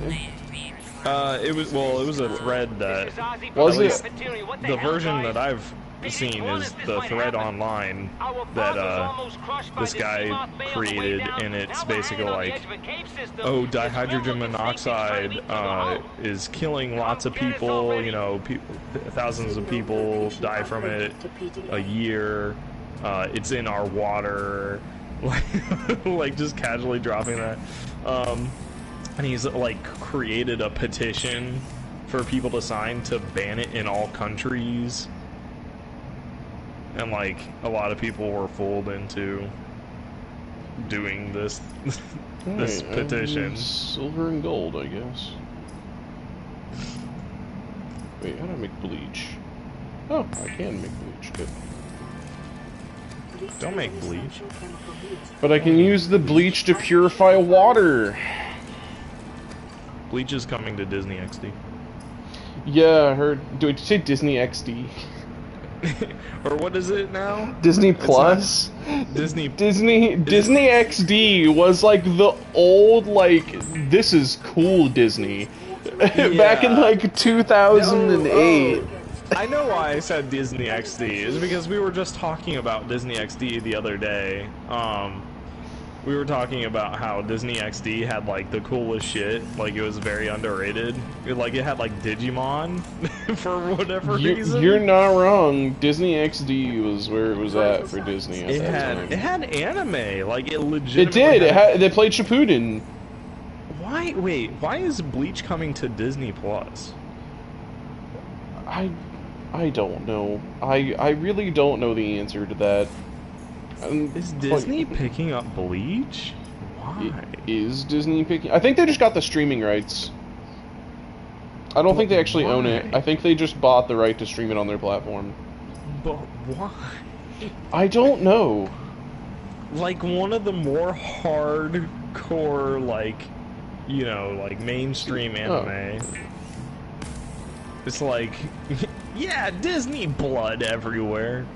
It was a thread that was it? The version that I've seen is the thread online that this guy created, and it's basically like, oh, dihydrogen monoxide is killing lots of people, you know, thousands of people die from it a year, it's in our water, like just casually dropping that, and he's like created a petition for people to sign to ban it in all countries. And, like, a lot of people were fooled into doing this this petition. Silver and gold, I guess. Wait, how do I make bleach? Oh, I can make bleach. Good. Don't make bleach. But I can use the bleach to purify water. Bleach is coming to Disney XD. Yeah, I heard. Did you say Disney XD? Or what is it now? Disney Plus? Disney XD was like the old, like, this is cool Disney. Yeah. Back in like 2008. No, I know why I said Disney XD. Is because we were just talking about Disney XD the other day. We were talking about how Disney XD had like the coolest shit. Like, it was very underrated. It had like Digimon for whatever reason. You're not wrong. Disney XD was where it was at for Disney at that time. It had anime. Like, it legitimately. It did. They played Shippuden. Wait, why is Bleach coming to Disney Plus? I don't know. I really don't know the answer to that. Is Disney picking up Bleach? Why? Is Disney picking... I think they just got the streaming rights. I don't think they actually own it. I think they just bought the right to stream it on their platform. But why? I don't know. Like, one of the more hardcore, like, you know, like, mainstream anime. Oh. It's like, yeah, Disney blood everywhere.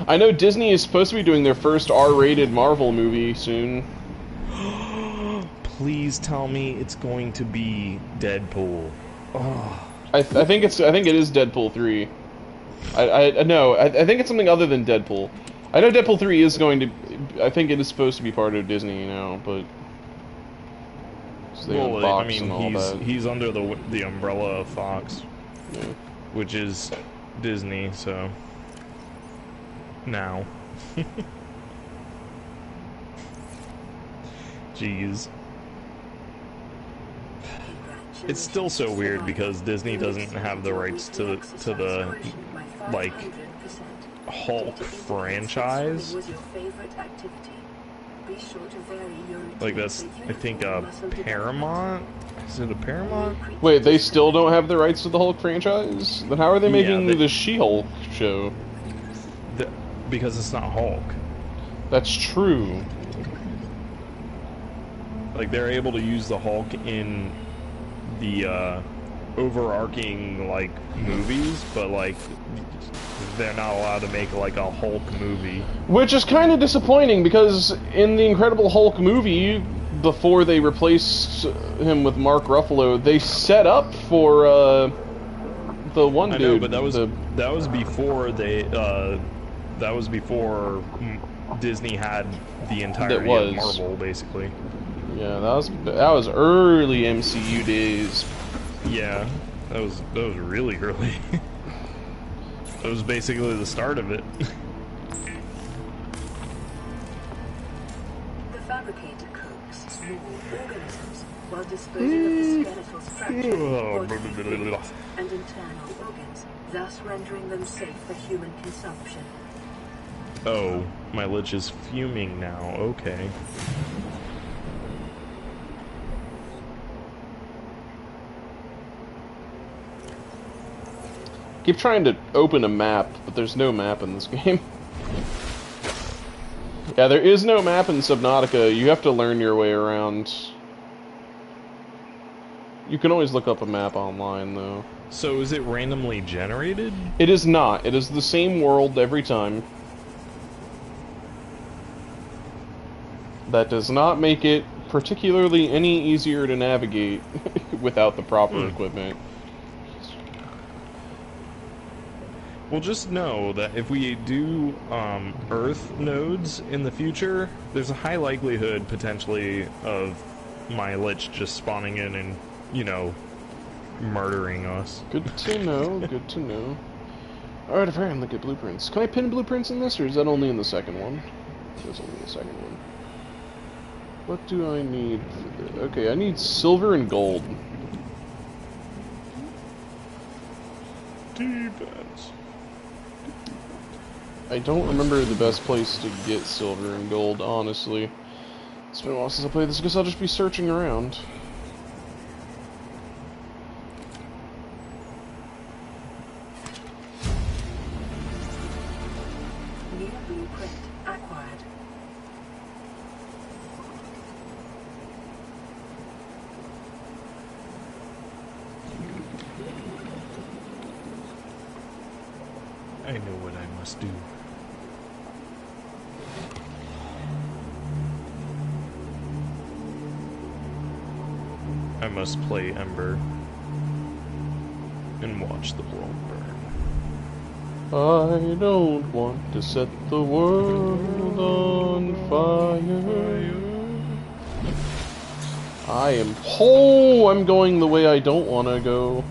I know Disney is supposed to be doing their first R-rated Marvel movie soon. Please tell me it's going to be Deadpool. Oh. I think it is Deadpool 3. I think it's something other than Deadpool. I know Deadpool 3 is going to. I think it is supposed to be part of Disney now, but. Well, I mean, he's under the umbrella of Fox, yeah. Which is Disney, so. Now. Jeez. It's still so weird because Disney doesn't have the rights to the like Hulk franchise. Like that's I think Paramount. Is it a Paramount? Wait, they still don't have the rights to the Hulk franchise? Then how are they making the She-Hulk show? Because it's not Hulk. That's true. Like they're able to use the Hulk in the overarching like movies, but like they're not allowed to make like a Hulk movie. Which is kind of disappointing because in the Incredible Hulk movie, before they replaced him with Mark Ruffalo, they set up for the one dude. I know, but that was before they that was before Disney had the entirety of Marvel, basically. Yeah, that was early MCU days. Yeah, that was really early. That was basically the start of it. The fabricator cooks small organisms while disposing of the skeletal structure and internal organs, thus rendering them safe for human consumption. Oh, my lich is fuming now. Okay. Keep trying to open a map, but there's no map in this game. Yeah, there is no map in Subnautica. You have to learn your way around. You can always look up a map online, though. So is it randomly generated? It is not. It is the same world every time. That does not make it particularly any easier to navigate without the proper equipment. Well, just know that if we do Earth nodes in the future, there's a high likelihood, potentially, of my lich just spawning in and, you know, murdering us. Good to know, good to know. Alright, if I can look at blueprints. Can I pin blueprints in this, or is that only in the second one? That's only the second one. What do I need for this? Okay, I need silver and gold. D-pads. I don't remember the best place to get silver and gold, honestly. It's been a while since I played this. I guess I'll just be searching around. New blueprint acquired. I know what I must do. I must play Ember and watch the world burn. I don't want to set the world on fire. I'm going the way I don't want to go.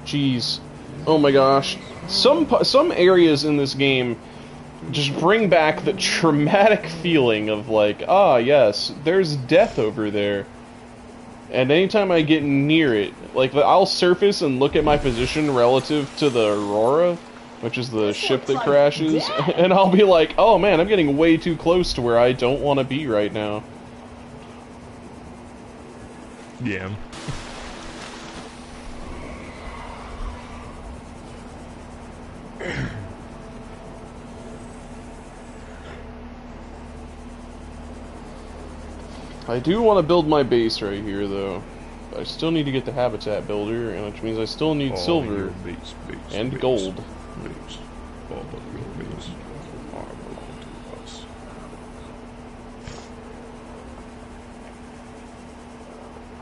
Jeez. Oh my gosh. Some areas in this game just bring back the traumatic feeling of like, ah, yes, there's death over there. And anytime I get near it, like, I'll surface and look at my position relative to the Aurora, which is the ship that crashes, and I'll be like, oh man, I'm getting way too close to where I don't want to be right now. Yeah. I do want to build my base right here, though. I still need to get the habitat builder, and which means I still need silver and gold. Base. All of your base are belong to us.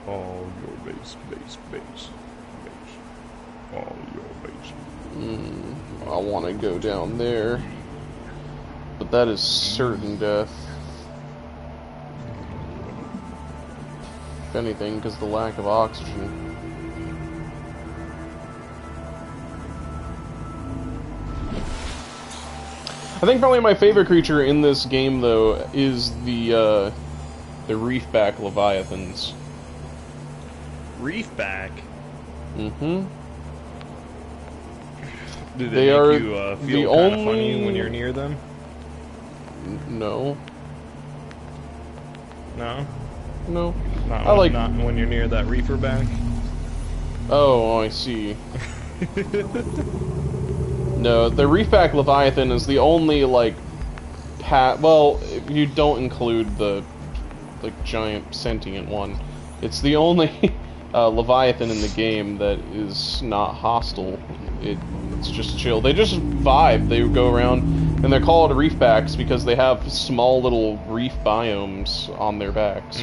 All your base. All your base. I want to go down there, but that is certain death. If anything, because of the lack of oxygen. I think probably my favorite creature in this game, though, is the reefback leviathans. Reefback? Mm-hmm. Do They make are you the feel kind of only- funny when you're near them? No. No? No. Not, I like- not when you're near that reefer back? Oh, I see. No, the reefback leviathan is the only, like, well, if you don't include the, like, giant sentient one. It's the only leviathan in the game that is not hostile. It's just chill. They just vibe. They go around, and they're called reefbacks because they have small little reef biomes on their backs.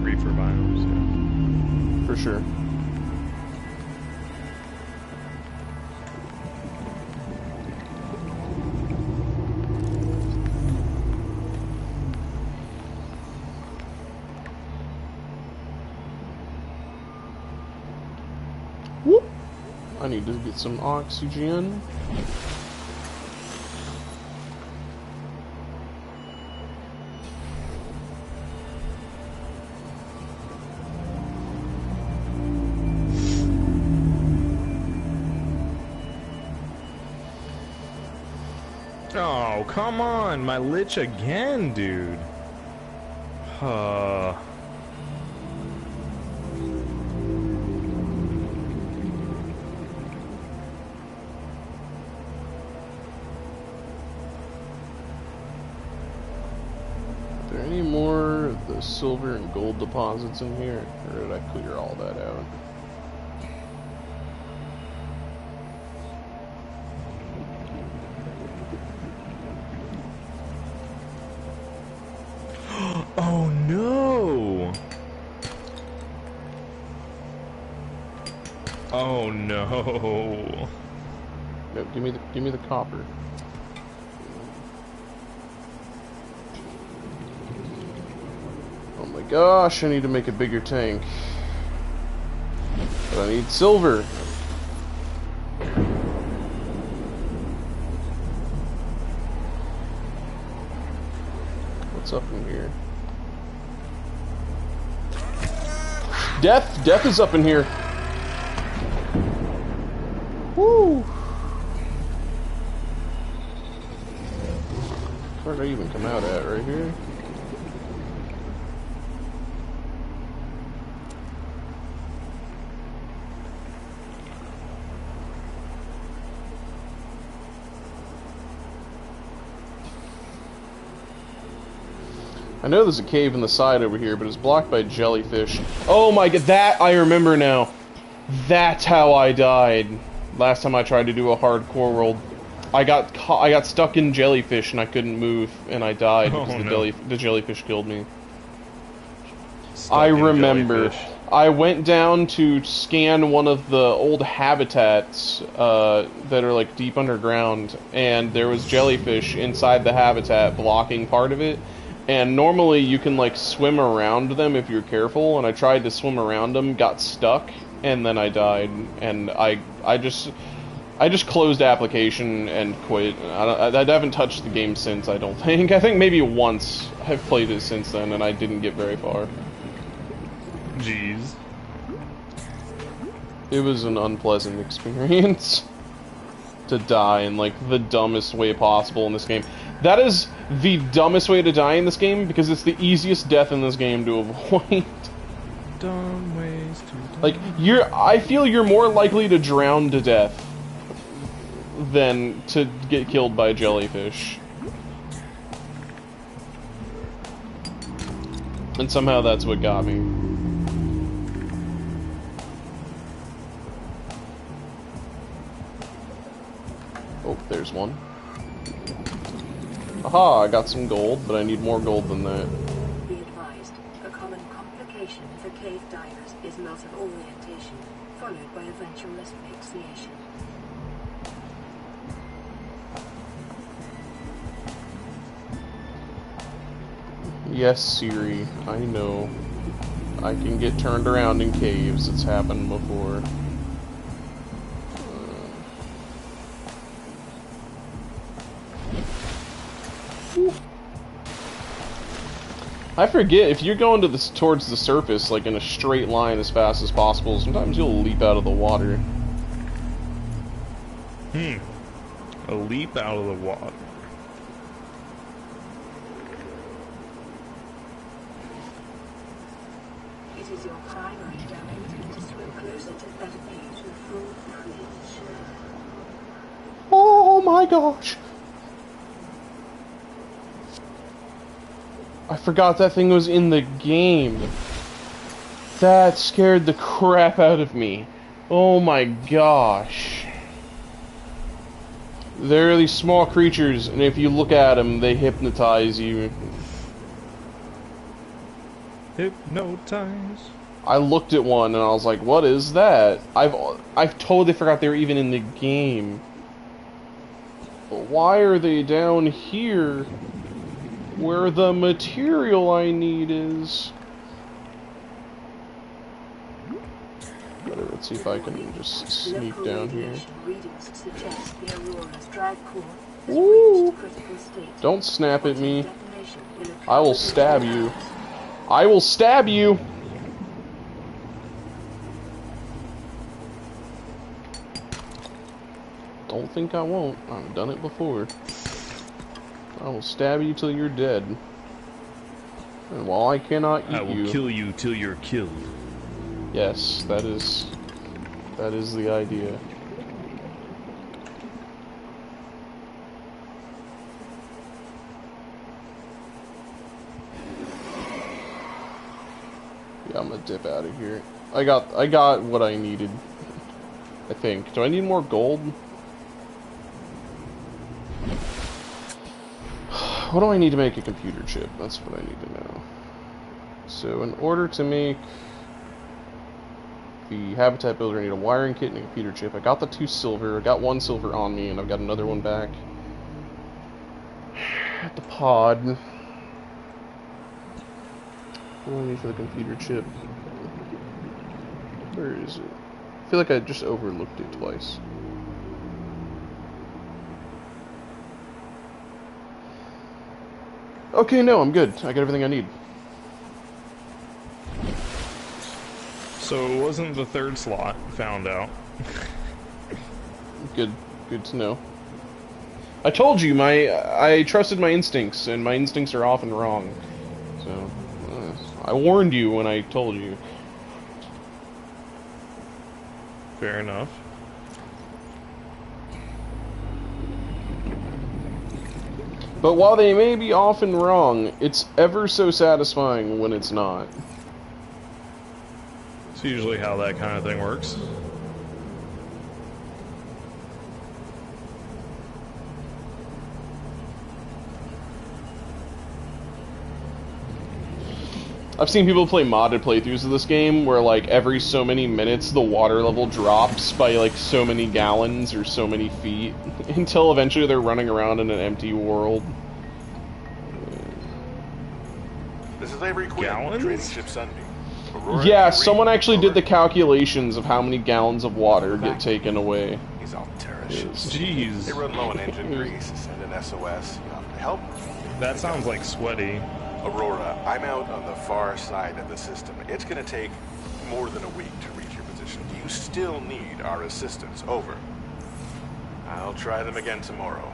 Reefer biomes, yeah. For sure. Whoop. I need to get some oxygen. Oh, come on, my lich again, dude. Are there any more of the silver and gold deposits in here? Or did I clear all that out? Oh no! Oh no! No, give me the copper. Oh my gosh, I need to make a bigger tank. But I need silver. What's up in here? Death is up in here. Woo! Where did I even come out at? Right here? I know there's a cave in the side over here, but it's blocked by jellyfish. Oh my god, that I remember now. That's how I died. Last time I tried to do a hardcore world. I got stuck in jellyfish and I couldn't move, and I died because the jellyfish killed me. I remember. Jellyfish. I went down to scan one of the old habitats that are like deep underground, and there was jellyfish inside the habitat blocking part of it. And normally you can like swim around them if you're careful, and I tried to swim around them, got stuck, and then I died. And I just closed application and quit. I haven't touched the game since, I don't think. I think maybe once I've played it since then, and I didn't get very far. Jeez. It was an unpleasant experience to die in, like, the dumbest way possible in this game. That is the dumbest way to die in this game, because it's the easiest death in this game to avoid. Dumb ways to die. Like, I feel you're more likely to drown to death than to get killed by a jellyfish. And somehow that's what got me. Oh, there's one. Aha, I got some gold, but I need more gold than that. Be advised, a common complication for cave divers is loss of orientation, followed by eventual asphyxiation. Yes, Siri, I know. I can get turned around in caves. It's happened before. I forget, if you're going towards the surface, like in a straight line as fast as possible, sometimes you'll leap out of the water. A leap out of the water. It is your primary directive to swim closer to that page with full cringe. Oh my gosh! I forgot that thing was in the game. That scared the crap out of me. Oh my gosh. They're these small creatures, and if you look at them, they hypnotize you. Hypnotize. I looked at one and I was like, "What is that?" I've totally forgot they were even in the game. But why are they down here, where the material I need is? Better, let's see if I can just sneak down here. Readings suggest the Aurora's drag core has Ooh. reached critical state. Don't snap at me. Detonation will occur I will within stab you. hours. I will stab you! Don't think I won't. I've done it before. I will stab you till you're dead. And while I cannot eat I will you... kill you till you're killed. Yes, that is the idea. Yeah, I'm gonna dip out of here. I got what I needed. I think. Do I need more gold? What do I need to make a computer chip? That's what I need to know. So in order to make the habitat builder, I need a wiring kit and a computer chip. I got the 2 silver. I got 1 silver on me, and I've got another one back at the pod. What do I need for the computer chip? Where is it? I feel like I just overlooked it twice. Okay, no, I'm good. I got everything I need. So it wasn't the 3rd slot, found out. Good to know. I told you, I trusted my instincts, and my instincts are often wrong. So, I warned you when I told you. Fair enough. But while they may be often wrong, it's ever so satisfying when it's not. It's usually how that kind of thing works. I've seen people play modded playthroughs of this game where, like, every so many minutes the water level drops by, like, so many gallons or so many feet until eventually they're running around in an empty world. This is Avery Quinn, Gallons? training ship Sunbeam. Aurora Yeah, Avery, someone actually over. did the calculations of how many gallons of water get taken away. He's all terrorist. Jeez. They run low on engine grease, send an SOS. You have to help. That sounds like sweaty. Aurora, I'm out on the far side of the system. It's going to take more than a week to reach your position. Do you you still need our assistance. Over. I'll try them again tomorrow.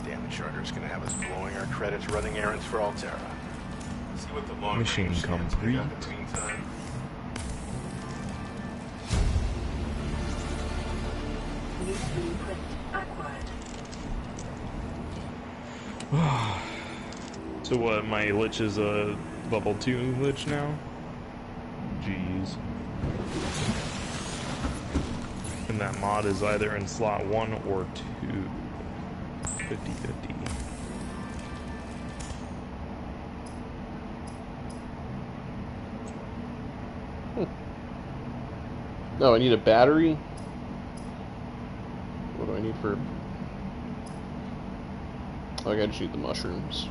Damn it, Charter's gonna have us blowing our credits running errands for Altera. See what the long Mission range stands pick complete. up in the meantime. New blueprint acquired. So what, my lich is a level 2 lich now? Jeez. And that mod is either in slot 1 or 2. 50-50. No, I need a battery. What do I need for... Oh, I gotta shoot the mushrooms.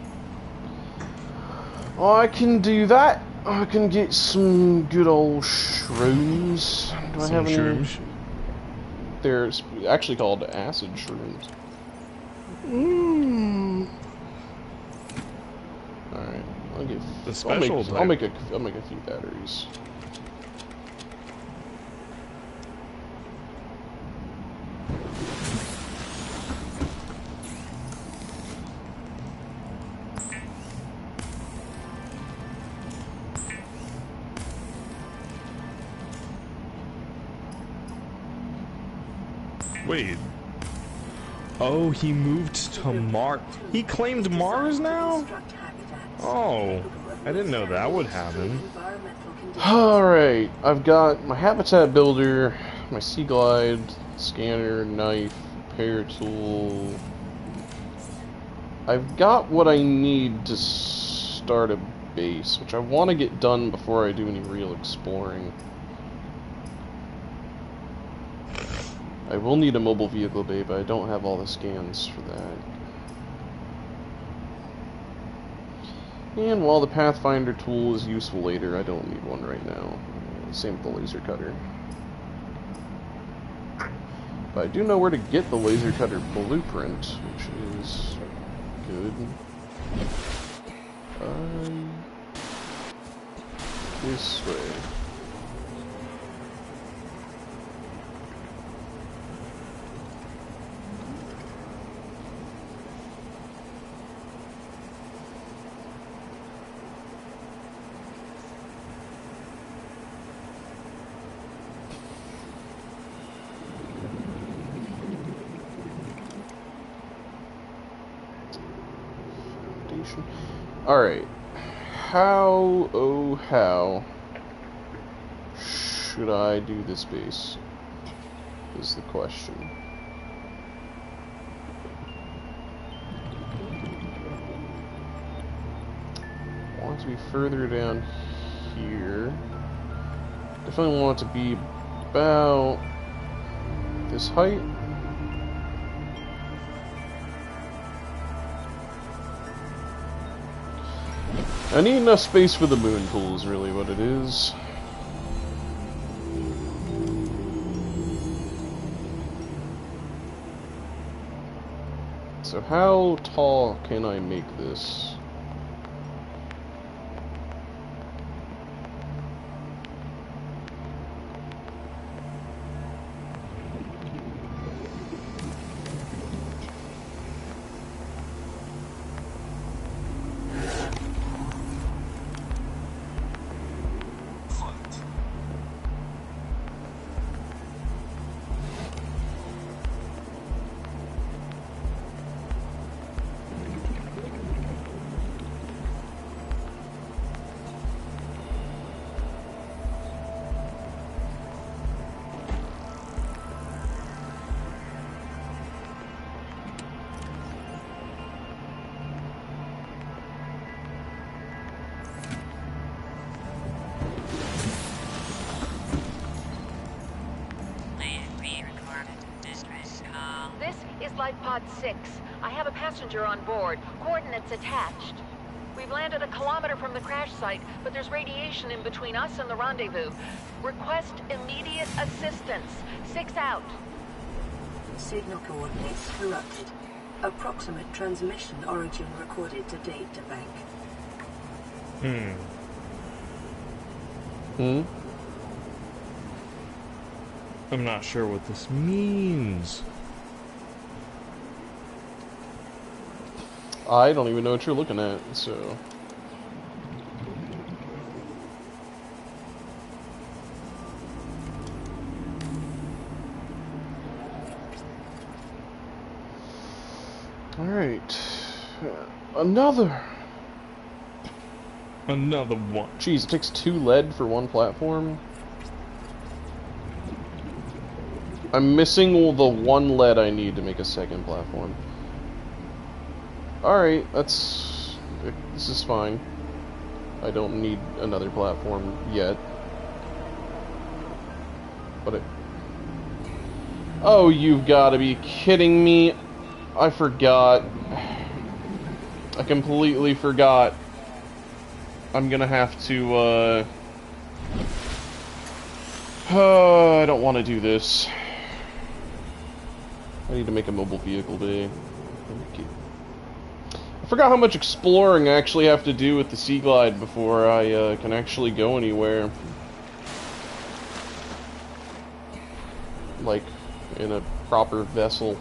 Oh, I can do that. I can get some good old shrooms. Do I have any? Shrooms. They're actually called acid shrooms. All right, I'll get. The special I'll make a few batteries. Wait. Oh, he moved to Mars. He claimed Mars now? Oh, I didn't know that would happen. Alright, I've got my habitat builder, my sea glide, scanner, knife, repair tool. I've got what I need to start a base, which I want to get done before I do any real exploring. I will need a mobile vehicle bay, but I don't have all the scans for that. And while the Pathfinder tool is useful later, I don't need one right now. Same with the laser cutter. But I do know where to get the laser cutter blueprint, which is good. This way. Alright. How, oh how, should I do this base? Is the question. I want it to be further down here. Definitely want it to be about this height. I need enough space for the moon pool is really what it is. So how tall can I make this? Pod 6. I have a passenger on board. Coordinates attached. We've landed a kilometer from the crash site, but there's radiation in between us and the rendezvous. Request immediate assistance. 6 out. Signal coordinates corrupted. Approximate transmission origin recorded to data bank. I'm not sure what this means. I don't even know what you're looking at, so... Alright. Another one. Jeez, it takes 2 lead for 1 platform? I'm missing the 1 lead I need to make a 2nd platform. Alright, this is fine. I don't need another platform yet. But oh, you've got to be kidding me. I forgot. I completely forgot. I'm gonna have to, oh, I don't want to do this. I need to make a mobile vehicle bay. I forgot how much exploring I actually have to do with the Sea Glide before I can actually go anywhere. Like, in a proper vessel.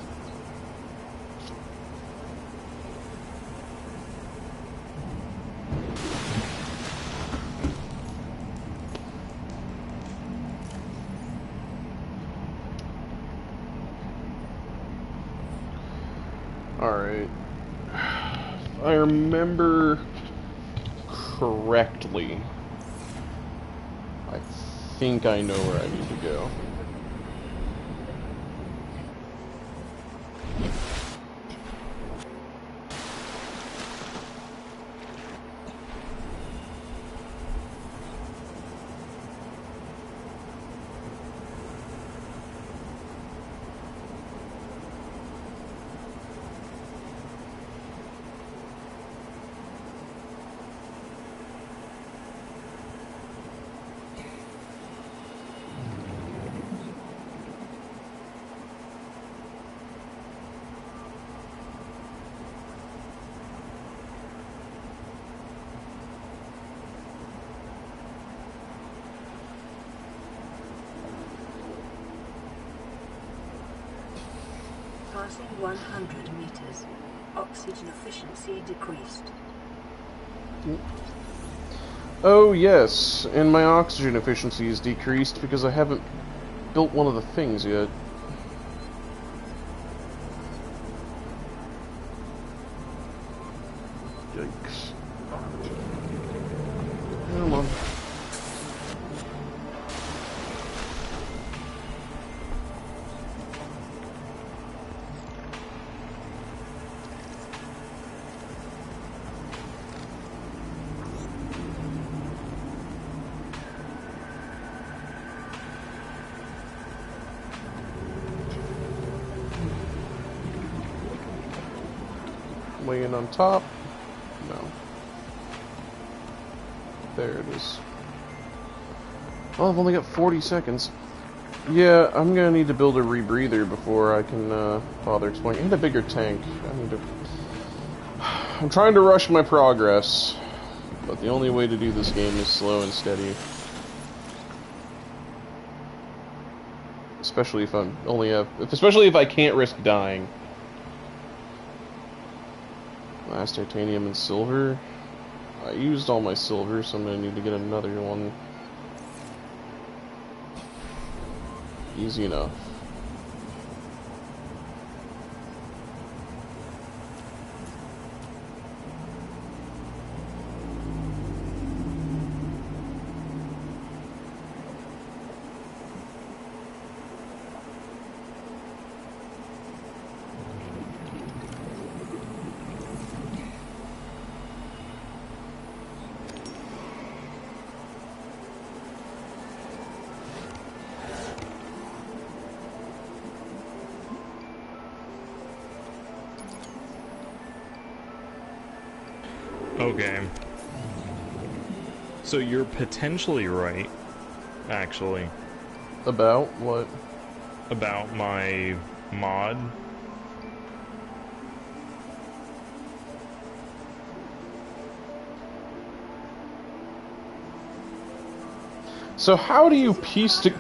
Alright. If I remember correctly, I think I know where I need to go. Passing 100 meters. Oxygen efficiency decreased. Oh yes, and my oxygen efficiency is decreased because I haven't built one of the things yet. Yikes. Come on. Weighing on top? No. There it is. Oh, I've only got 40 seconds. Yeah, I'm gonna need to build a rebreather before I can bother exploring. I need a bigger tank. I'm trying to rush my progress, but the only way to do this game is slow and steady. Especially if especially if I can't risk dying. Last titanium and silver. I used all my silver, so I'm gonna need to get another one. Easy enough. Okay. So you're potentially right, actually. About what? About my mod. So how do you piece to...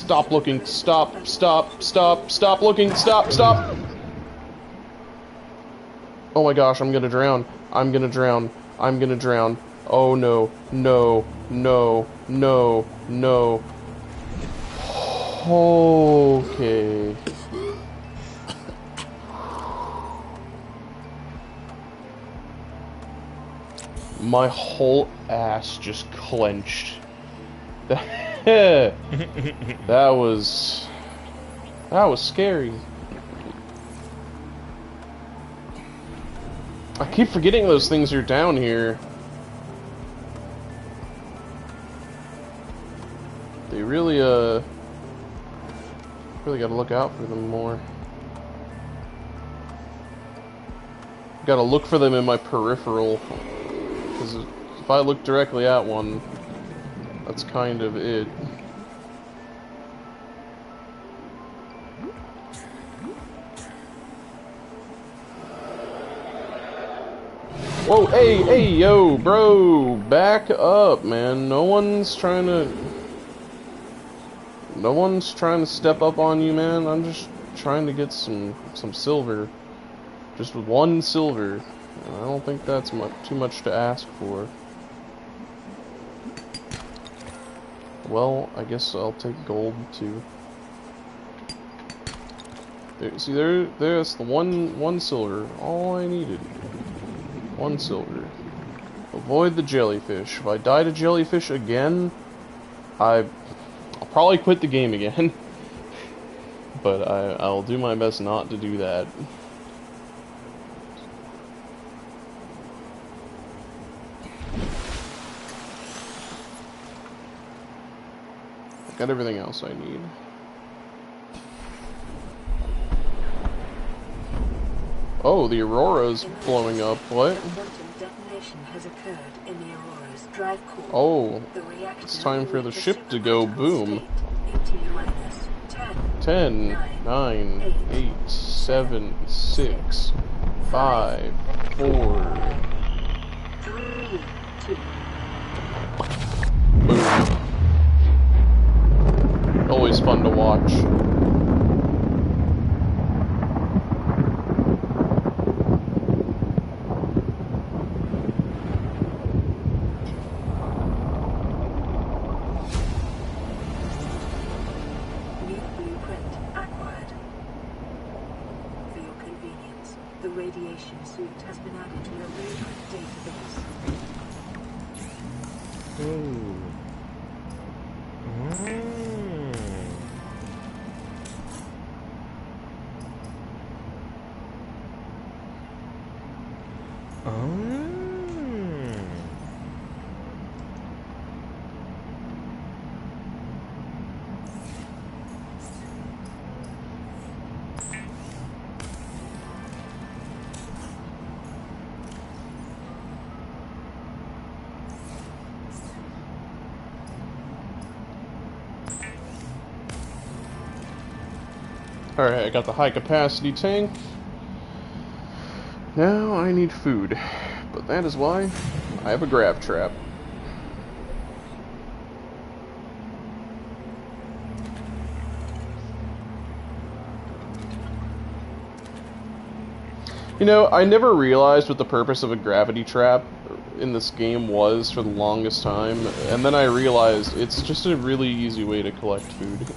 Stop looking. Stop. Stop. Stop. Stop looking. Stop. Stop. Oh my gosh, I'm gonna drown. I'm gonna drown. I'm gonna drown. Oh no. No. No. No. No. Okay. My whole ass just clenched. That was scary. I keep forgetting those things are down here. They really gotta look out for them more. Gotta look for them in my peripheral. Because if I look directly at one, that's kind of it. Whoa, hey, yo, bro, back up, man. No one's trying to step up on you, man. I'm just trying to get some silver. Just one silver. I don't think that's too much to ask for. Well, I guess I'll take gold too. See, there's the one silver. All I needed. One silver. Avoid the jellyfish. If I die to jellyfish again, I'll probably quit the game again. But I'll do my best not to do that. Got everything else I need. Oh, the Aurora's blowing up. What? Oh, it's time for the ship to go boom. 10, 9, 8, 7, 6, 5, 4. Boom. Always fun to watch. New blueprint acquired. For your convenience, the radiation suit has been added to your blueprint database. Ooh. Alright, I got the high capacity tank. Now I need food. But that is why I have a grab trap. You know, I never realized what the purpose of a gravity trap in this game was for the longest time, and then I realized it's just a really easy way to collect food.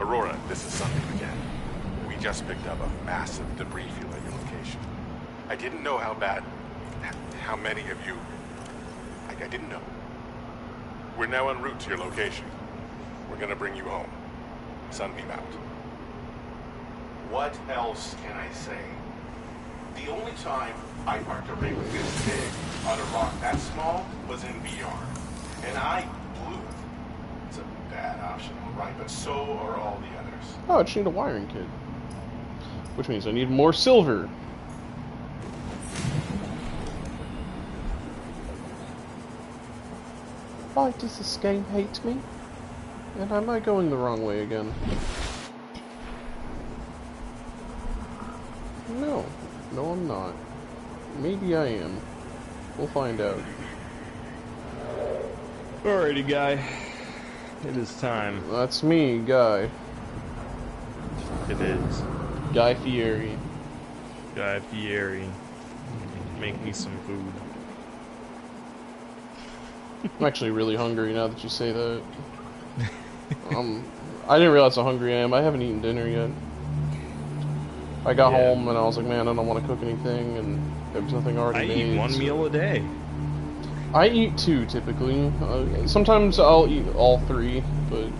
Aurora, this is something again. We just picked up a massive debris field at your location. I didn't know how many of you... I didn't know. We're now en route to your location. We're gonna bring you home. Sunbeam out. What else can I say? The only time I parked a rig this big on a rock that small was in VR. And I blew it. It's a bad option, right? But so are all the others. Oh, I just need a wiring kit. Which means I need more silver. Why does this game hate me? And am I going the wrong way again? No. No, I'm not. Maybe I am. We'll find out. Alrighty, Guy. It is time. That's me, Guy. It is. Guy Fieri. Guy Fieri. Make me some food. I'm actually really hungry now that you say that. I didn't realize how hungry I am. I haven't eaten dinner yet. I got home and I was like, man, I don't want to cook anything, and there was nothing already made. I eat one meal a day. I eat 2 typically. Sometimes I'll eat all 3, but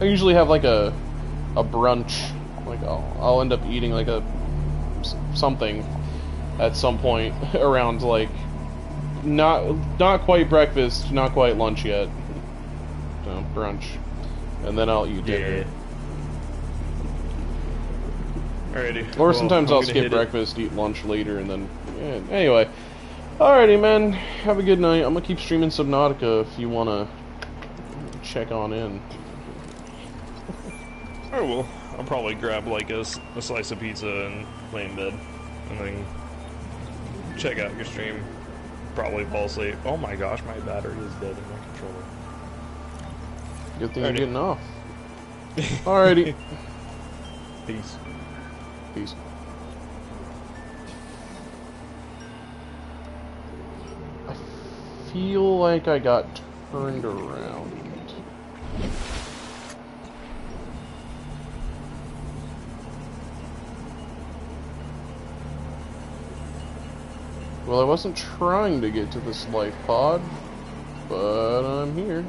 I usually have like a brunch. Like I'll end up eating like something at some point around like not quite breakfast, not quite lunch yet. So brunch, and then I'll eat dinner. Alrighty. Or sometimes I'll skip breakfast, eat lunch later, and then anyway. Alrighty, man. Have a good night. I'm gonna keep streaming Subnautica if you wanna check on in. Oh well, I'll probably grab like a slice of pizza and lay in bed, and then check out your stream. Probably fall asleep. Oh my gosh, my battery is dead in my controller. Good thing you're getting off. Alrighty. Peace. Peace. I feel like I got turned around. Well, I wasn't trying to get to this life pod, but I'm here.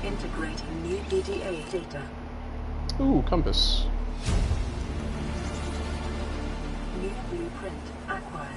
Integrating new EDA data. Ooh, compass. New blueprint acquired.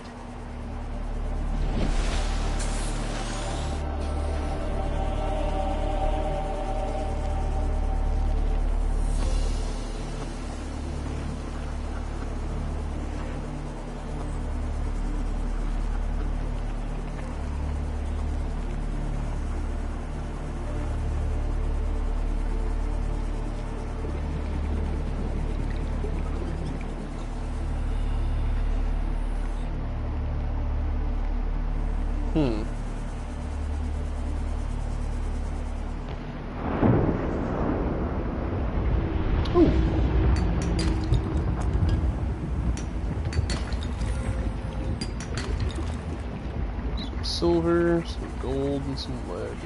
Silver, some gold, and some lead.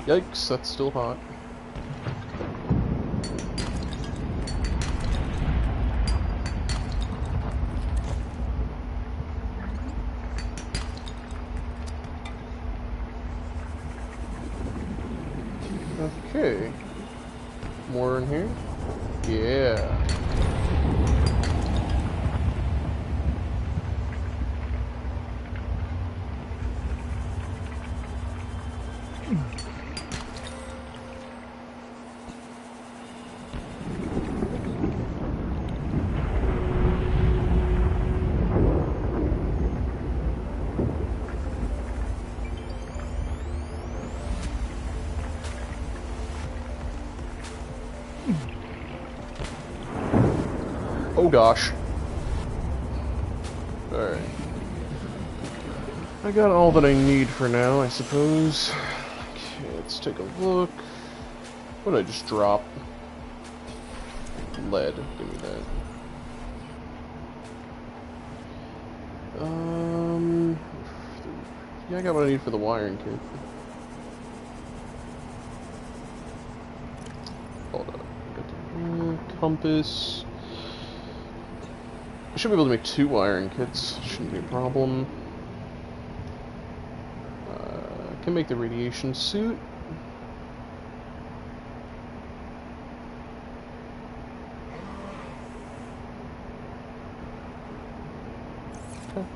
Yikes, that's still hot. Okay. More in here? Yeah. Oh gosh. Alright. I got all that I need for now, I suppose. Okay, let's take a look. What did I just drop? Lead. Give me that. Yeah, I got what I need for the wiring kit. Hold up. Got the compass. I should be able to make 2 wiring kits. Shouldn't be a problem. Can make the radiation suit. Okay.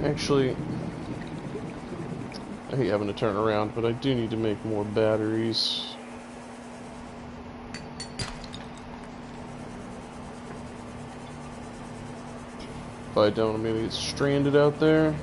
Actually, I hate having to turn around, but I do need to make more batteries. If I don't, I'm gonna get stranded out there.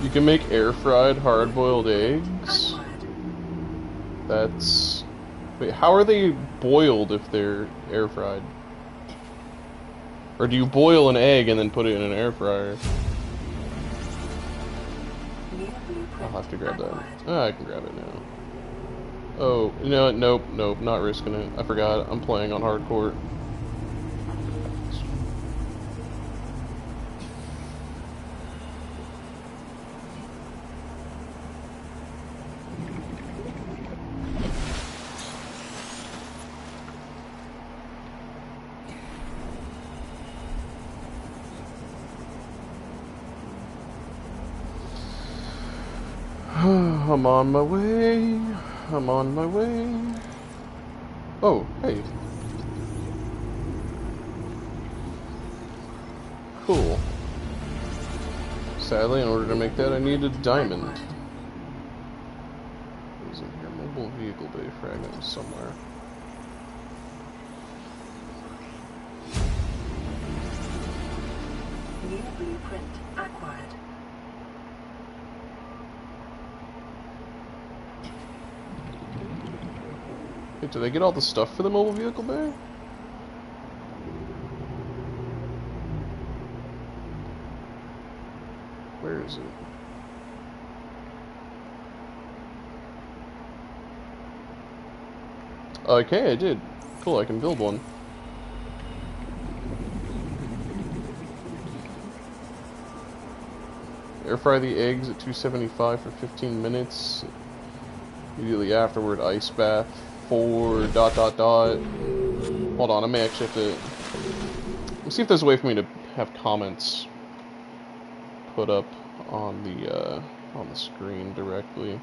You can make air-fried hard-boiled eggs? That's... Wait, how are they boiled if they're air-fried? Or do you boil an egg and then put it in an air fryer? I'll have to grab that. Ah, I can grab it now. Oh, no, nope, not risking it. I forgot, I'm playing on hardcore. I'm on my way. I'm on my way. Oh, hey. Cool. Sadly, in order to make that, I need a diamond. Who's in here? Mobile vehicle bay fragment somewhere. New blueprint acquired. Hey, did I get all the stuff for the mobile vehicle bay? Where is it? Okay, I did. Cool, I can build one. Air fry the eggs at 275 for 15 minutes. Immediately afterward, ice bath for ... Hold on, I may actually have to... Let's see if there's a way for me to have comments put up on the screen directly.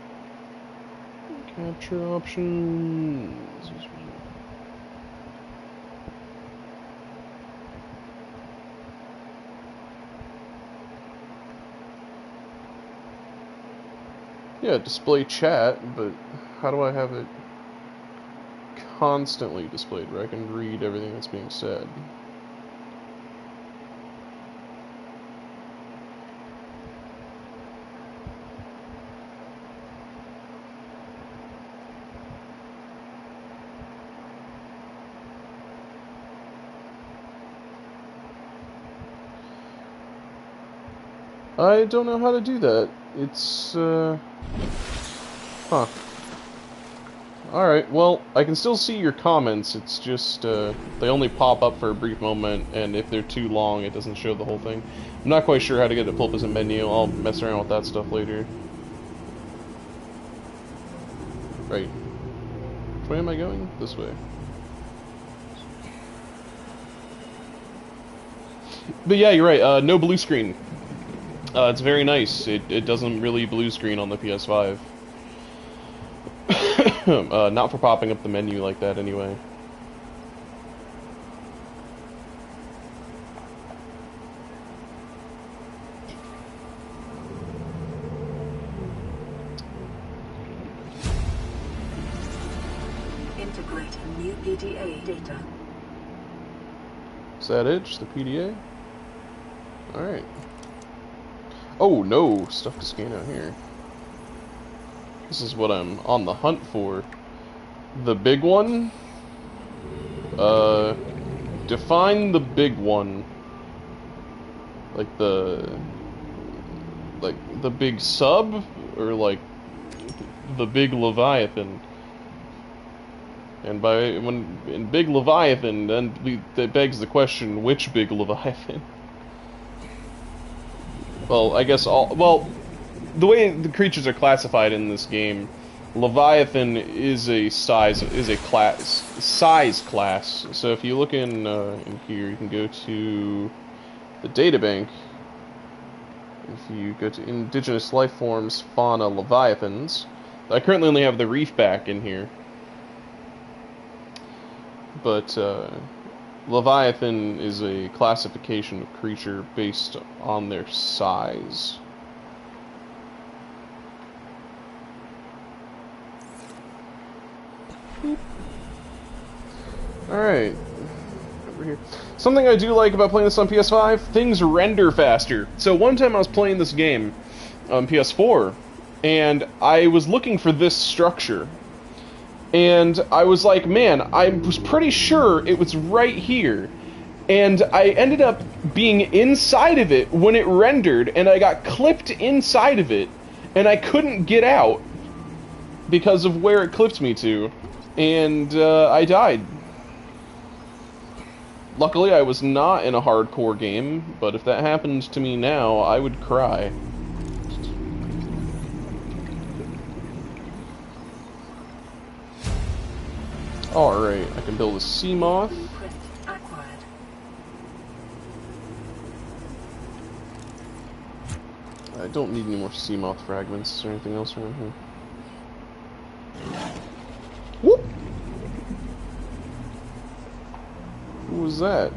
Capture options. Yeah, display chat, but how do I have it constantly displayed where I can read everything that's being said? I don't know how to do that. It's, huh. Alright, well, I can still see your comments, it's just, they only pop up for a brief moment, and if they're too long, it doesn't show the whole thing. I'm not quite sure how to get it to pull up as a menu, I'll mess around with that stuff later. Right. Which way am I going? This way. But yeah, you're right, no blue screen. It's very nice, it doesn't really blue screen on the PS5. Not for popping up the menu like that, anyway. Integrating new PDA data. Is that it? Just the PDA? Alright. Oh, no! Stuff to scan out here. This is what I'm on the hunt for. The big one? Define the big one. Like the big sub? Or like the big Leviathan? And when in big Leviathan, then that begs the question, which big Leviathan? Well, I guess the way the creatures are classified in this game, Leviathan is a size class. So if you look in here, you can go to the databank. If you go to indigenous life forms, fauna, Leviathans. I currently only have the reefback in here, but Leviathan is a classification of creature based on their size. Alright. Over here. Something I do like about playing this on PS5, things render faster. So one time I was playing this game on PS4, and I was looking for this structure. And I was like, man, I was pretty sure it was right here. And I ended up being inside of it when it rendered, and I got clipped inside of it, and I couldn't get out because of where it clipped me to. And I died. Luckily, I was not in a hardcore game, but if that happened to me now, I would cry. Alright, I can build a sea moth. I don't need any more sea moth fragments or anything else around here. Whoop! Who was that?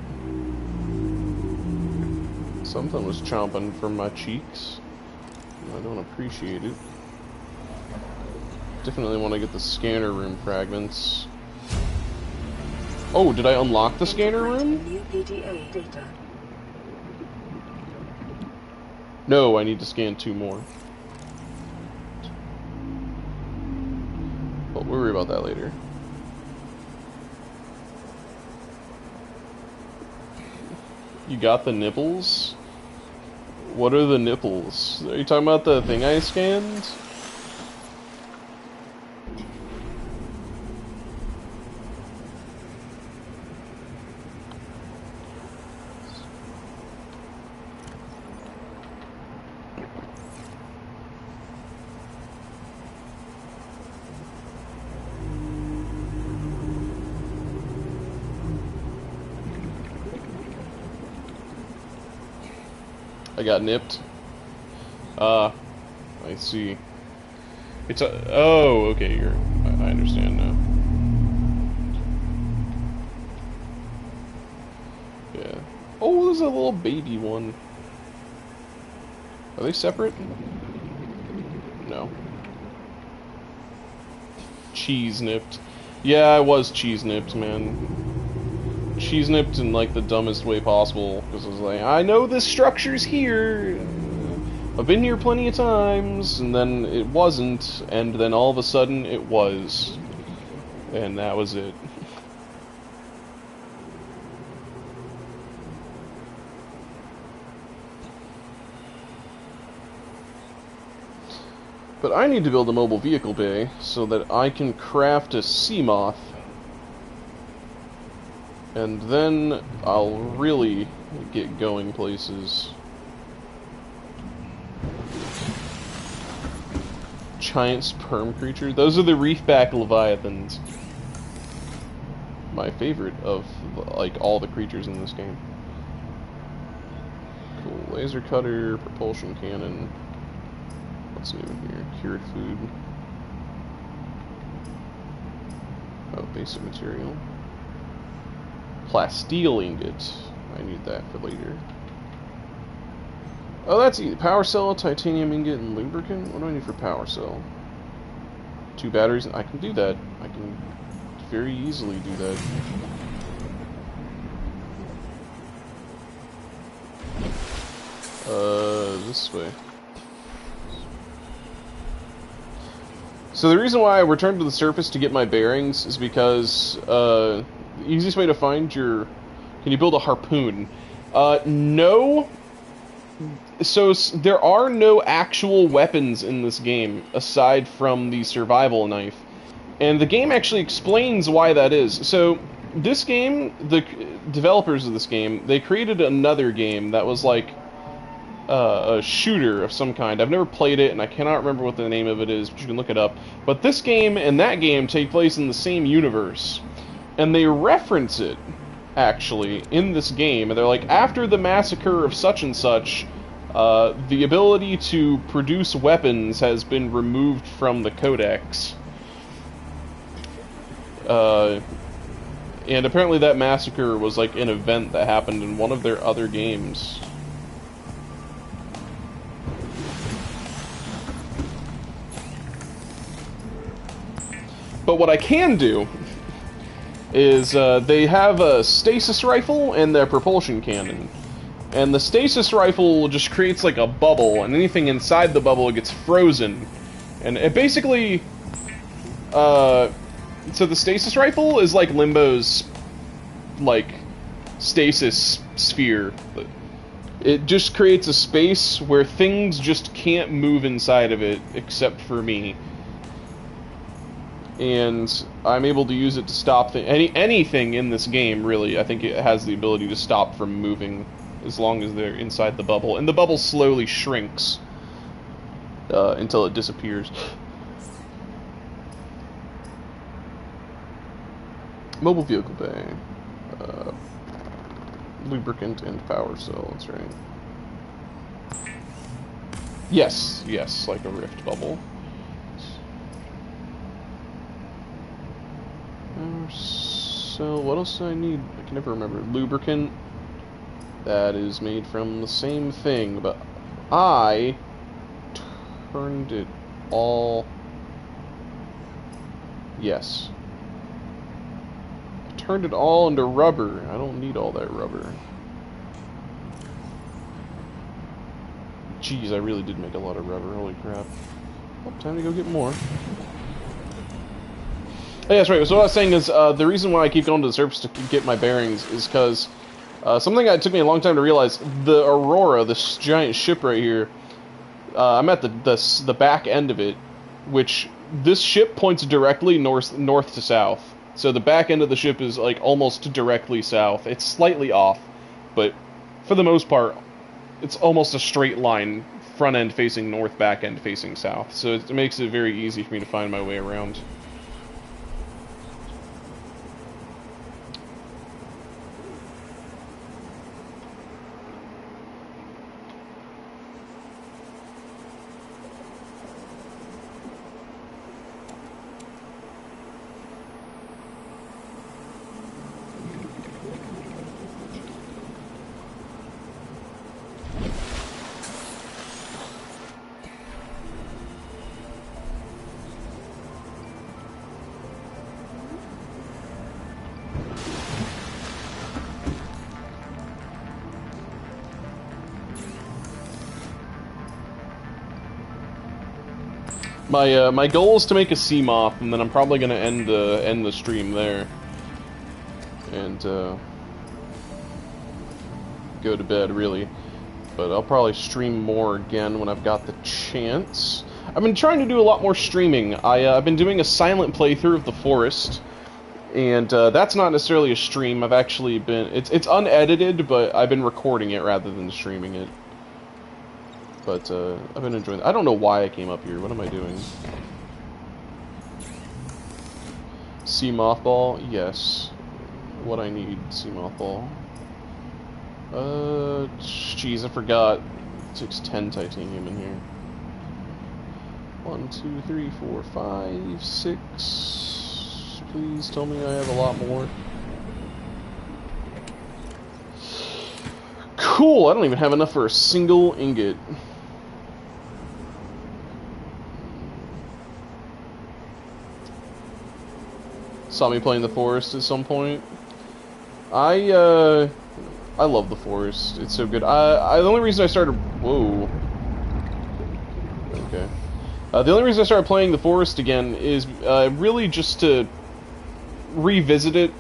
Something was chomping from my cheeks. I don't appreciate it. Definitely want to get the scanner room fragments. Oh, did I unlock the scanner room? No, I need to scan 2 more. But we'll worry about that later. You got the nipples? What are the nipples? Are you talking about the thing I scanned? I got nipped. I see. It's a... Oh, okay, I understand now. Yeah. Oh, there's a little baby one. Are they separate? No. Cheese nipped. Yeah, I was cheese nipped, man. Cheese nipped in like the dumbest way possible, because I was like, I know this structure's here. I've been here plenty of times, and then it wasn't, and then all of a sudden it was. And that was it. But I need to build a mobile vehicle bay so that I can craft a sea moth. And then I'll really get going places. Giant sperm creature. Those are the reefback leviathans. My favorite of, like, all the creatures in this game. Cool. Laser cutter, propulsion cannon. What's new here? Cured food. Oh, basic material. Plasteel ingot. I need that for later. Oh, that's easy. Power cell, titanium ingot, and lubricant. What do I need for power cell? 2 batteries. I can do that. I can very easily do that. This way. So the reason why I returned to the surface to get my bearings is because the easiest way to find your... Can you build a harpoon? No. So there are no actual weapons in this game aside from the survival knife. And the game actually explains why that is. So this game, the developers of this game, they created another game that was like a shooter of some kind. I've never played it, and I cannot remember what the name of it is, but you can look it up. But this game and that game take place in the same universe. And they reference it, actually, in this game. And they're like, after the massacre of such and such, the ability to produce weapons has been removed from the codex. And apparently that massacre was like an event that happened in one of their other games. But what I can do is they have a stasis rifle and their propulsion cannon. And the stasis rifle just creates like a bubble, and anything inside the bubble gets frozen. And it basically... So the stasis rifle is like Limbo's, like, stasis sphere. It just creates a space where things just can't move inside of it, except for me. And I'm able to use it to stop anything in this game, really. I think it has the ability to stop from moving as long as they're inside the bubble. And the bubble slowly shrinks until it disappears. Mobile vehicle bay. Lubricant and power cell, that's right. Yes, like a rift bubble. So, what else do I need? I can never remember. Lubricant. That is made from the same thing, but I turned it all... Yes. Turned it all into rubber. I don't need all that rubber. Jeez, I really did make a lot of rubber. Holy crap. Well, time to go get more. Oh, yeah, that's right. So what I was saying is, the reason why I keep going to the surface to get my bearings is because something that took me a long time to realize, the Aurora, this giant ship right here, I'm at the back end of it, which this ship points directly north to south. So the back end of the ship is like almost directly south. It's slightly off, but for the most part, it's almost a straight line, front end facing north, back end facing south. So it makes it very easy for me to find my way around. My goal is to make a sea moth, and then I'm probably gonna end the stream there, and go to bed really. But I'll probably stream more again when I've got the chance. I've been trying to do a lot more streaming. I've been doing a silent playthrough of The Forest, and that's not necessarily a stream. I've actually been... It's unedited, but I've been recording it rather than streaming it. But I've been enjoying it. I don't know why I came up here. What am I doing? Sea Mothball? Yes. What I need, Sea Mothball. Jeez, I forgot. It takes 10 titanium in here. 1, 2, 3, 4, 5, 6. Please tell me I have a lot more. Cool, I don't even have enough for a single ingot. Saw me playing The Forest at some point. I love The Forest. It's so good. The only reason I started... Whoa. Okay. The only reason I started playing The Forest again is really just to revisit it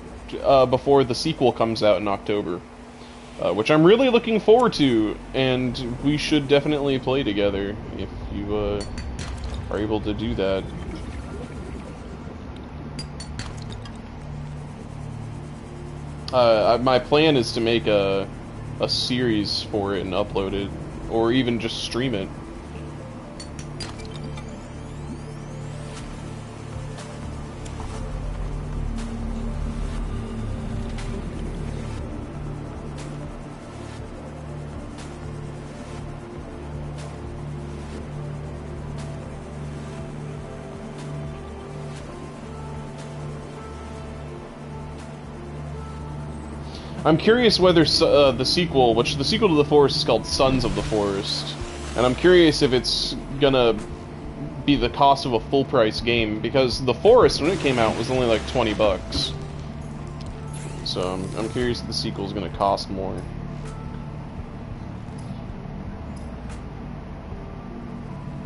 before the sequel comes out in October. Which I'm really looking forward to, and we should definitely play together if you are able to do that. My plan is to make a series for it and upload it, or even just stream it. I'm curious whether the sequel to The Forest is called Sons of the Forest, and I'm curious if it's gonna be the cost of a full-price game, because The Forest, when it came out, was only like $20. So I'm curious if the sequel is gonna cost more.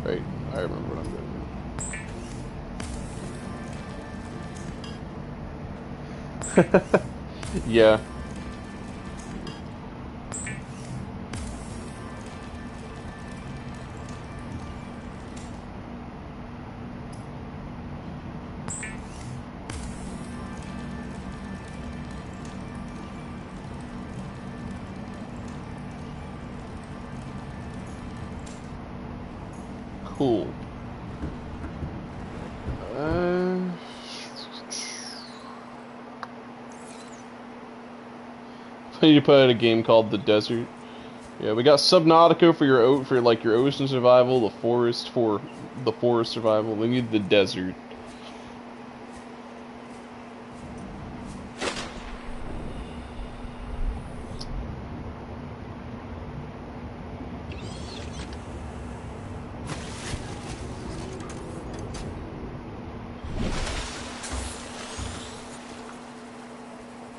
Right, I remember what I'm doing. Yeah. Cool. I need to put out a game called The Desert. Yeah, we got Subnautica for your ocean survival, The Forest for the forest survival. We need The Desert.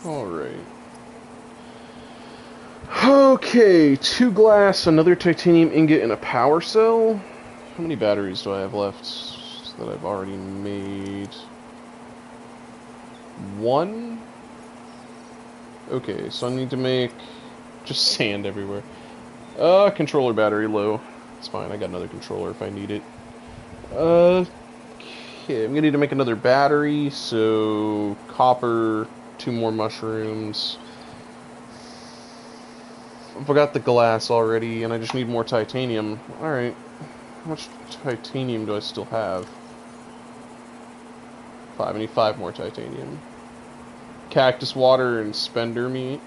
Alright. Okay, 2 glass, another titanium ingot, and a power cell. How many batteries do I have left that I've already made? 1? Okay, so I need to make just sand everywhere. Controller battery low. It's fine, I got another controller if I need it. Okay, I'm gonna need to make another battery, so copper, 2 more mushrooms. I forgot the glass already, and I just need more titanium. Alright. How much titanium do I still have? 5. I need 5 more titanium. Cactus water and spender meat.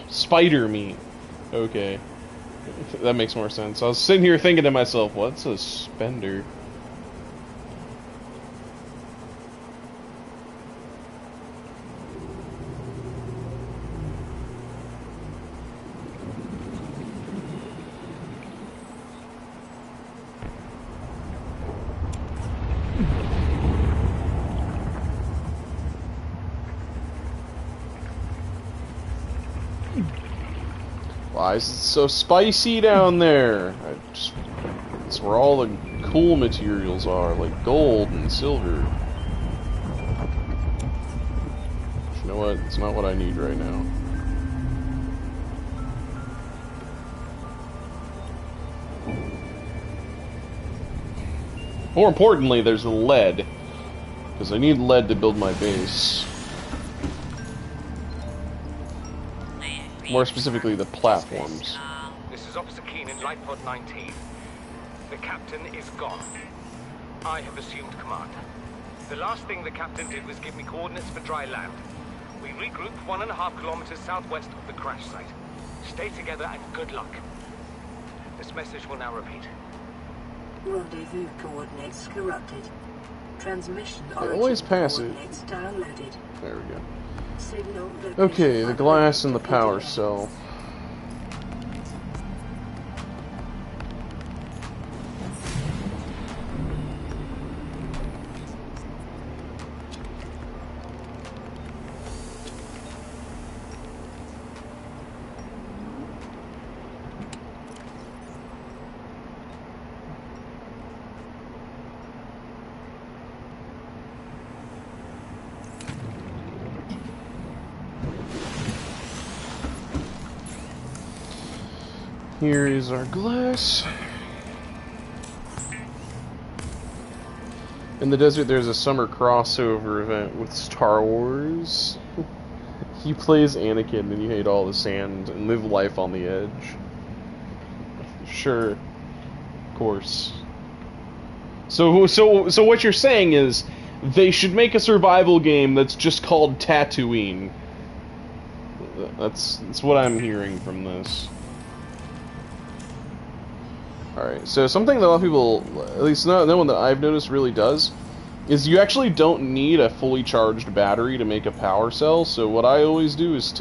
Spider meat. Okay. That makes more sense. I was sitting here thinking to myself, what's a spender? Why is it so spicy down there? It's where all the cool materials are, like gold and silver. But you know what? It's not what I need right now. More importantly, there's the lead. Because I need lead to build my base. More specifically, the platforms. This is Officer Keen in Light Pod 19. The captain is gone. I have assumed command. The last thing the captain did was give me coordinates for dry land. We regroup 1.5 kilometers southwest of the crash site. Stay together and good luck. This message will now repeat. Rendezvous coordinates corrupted. Transmission always pass it. Downloaded. There we go. Signal Okay, the glass and the power cell. Here is our glass. In the desert, there's a summer crossover event with Star Wars. He plays Anakin and you hate all the sand and live life on the edge. Sure. Of course. So what you're saying is they should make a survival game that's just called Tatooine. That's what I'm hearing from this. Alright, so something that a lot of people, at least no one that I've noticed really does, is you actually don't need a fully charged battery to make a power cell. So what I always do is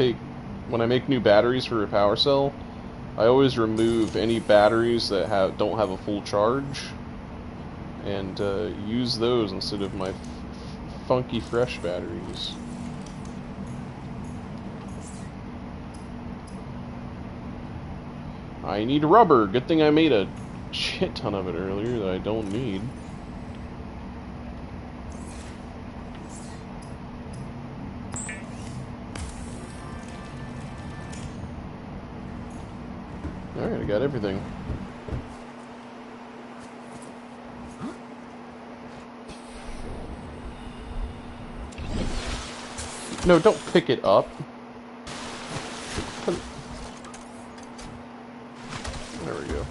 when I make new batteries for a power cell, I always remove any batteries that don't have a full charge, and use those instead of my funky fresh batteries. I need rubber. Good thing I made a shit ton of it earlier that I don't need. Alright, I got everything. No, don't pick it up. There we go.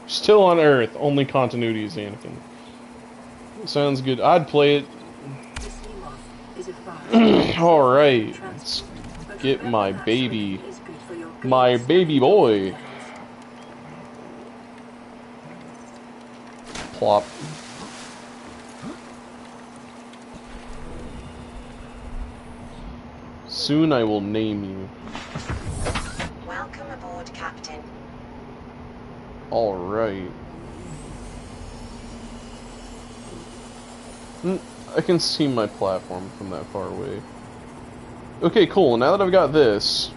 Still on Earth, only continuity is Anakin. Sounds good. I'd play it. Alright, let's get my baby boy. Plop. Soon I will name you. Welcome aboard, Captain. Alright. I can see my platform from that far away. Okay, cool. Now that I've got this,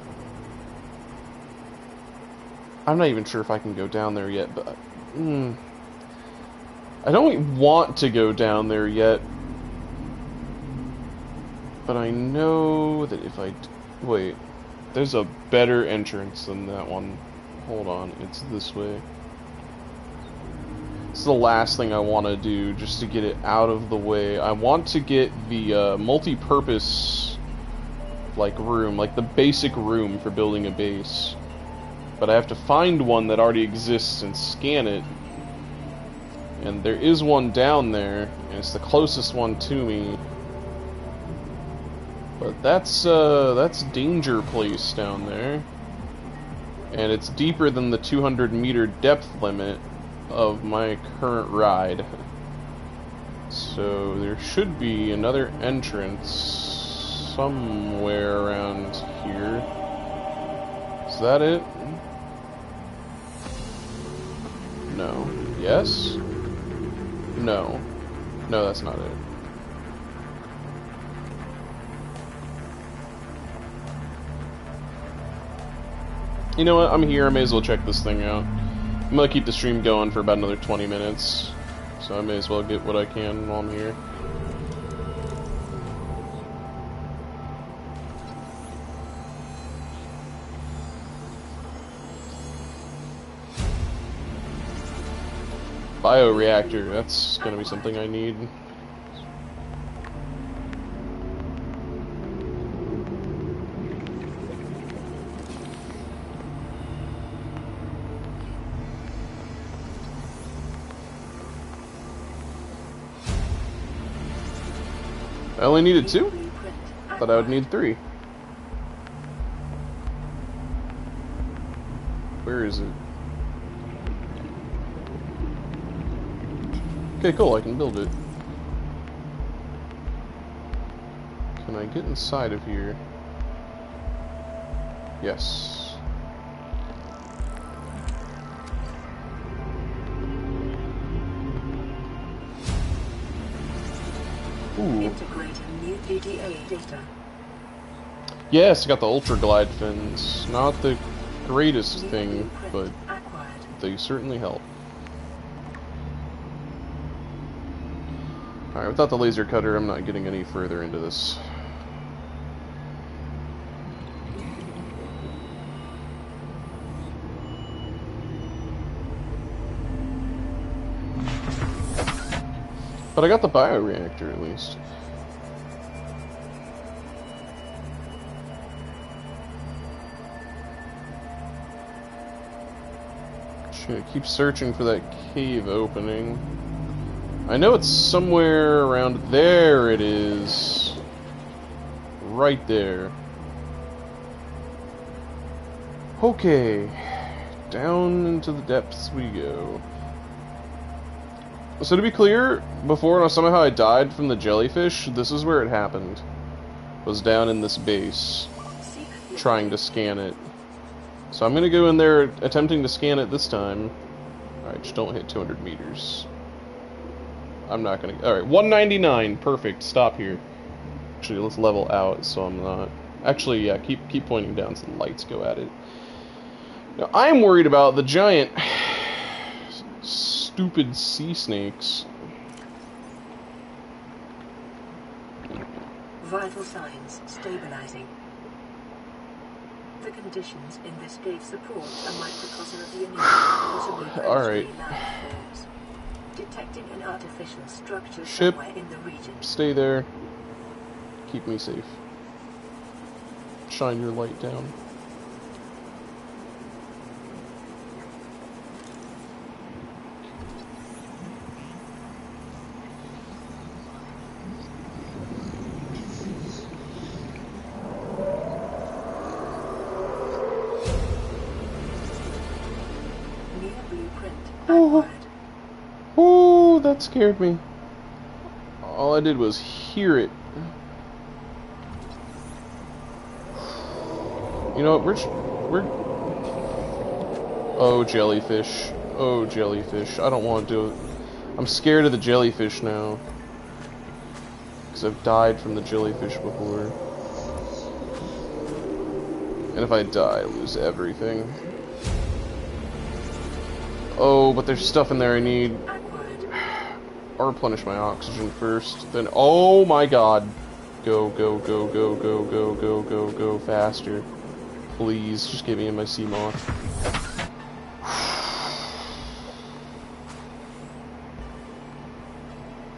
I'm not even sure if I can go down there yet, but I don't want to go down there yet. But I know that if I... Wait. There's a better entrance than that one. Hold on. It's this way. It's the last thing I want to do, just to get it out of the way. I want to get the multi-purpose room, like the basic room for building a base. But I have to find one that already exists and scan it. And there is one down there, and it's the closest one to me. But that's Danger Place down there. And it's deeper than the 200-meter depth limit of my current ride. So there should be another entrance somewhere around here. Is that it? No. Yes? No. No, that's not it. You know what? I'm here. I may as well check this thing out. I'm gonna keep the stream going for about another 20 minutes. So I may as well get what I can while I'm here. bioreactor. That's gonna be something I need. I only needed 2? Thought I would need 3. Where is it? Okay, cool, I can build it. Can I get inside of here? Yes. Ooh. Integrating new PDA data. Yes, I got the ultra glide fins. Not the greatest thing, but they certainly help. Alright, without the laser cutter, I'm not getting any further into this. But I got the bioreactor at least. Should keep searching for that cave opening. I know it's somewhere around there. It is. Right there. Okay. Down into the depths we go. So to be clear, before somehow I died from the jellyfish, this is where it happened. Was down in this base, trying to scan it. So I'm gonna go in there attempting to scan it this time. Alright, just don't hit 200 meters. I'm not gonna... Alright, 199, perfect, stop here. Actually, let's level out so I'm not... Actually, yeah, keep pointing down so the lights go at it. Now, I'm worried about the giant... stupid sea snakes. Vital signs stabilizing. The conditions in this gave support a microcosm of the initial, possibly predatory life forms. Detecting an artificial structure Ship, somewhere in the region. Stay there. Keep me safe. Shine your light down. Ooh, that scared me. All I did was hear it. You know what, we're... Oh, jellyfish. Oh, jellyfish. I don't want to do it. I'm scared of the jellyfish now. Because I've died from the jellyfish before. And if I die, I lose everything. Oh, but there's stuff in there I need. I'll replenish my oxygen first. Then, oh my god. Go, go, go, go, go, go, go, go, go, faster. Please, just get me in my sea moth.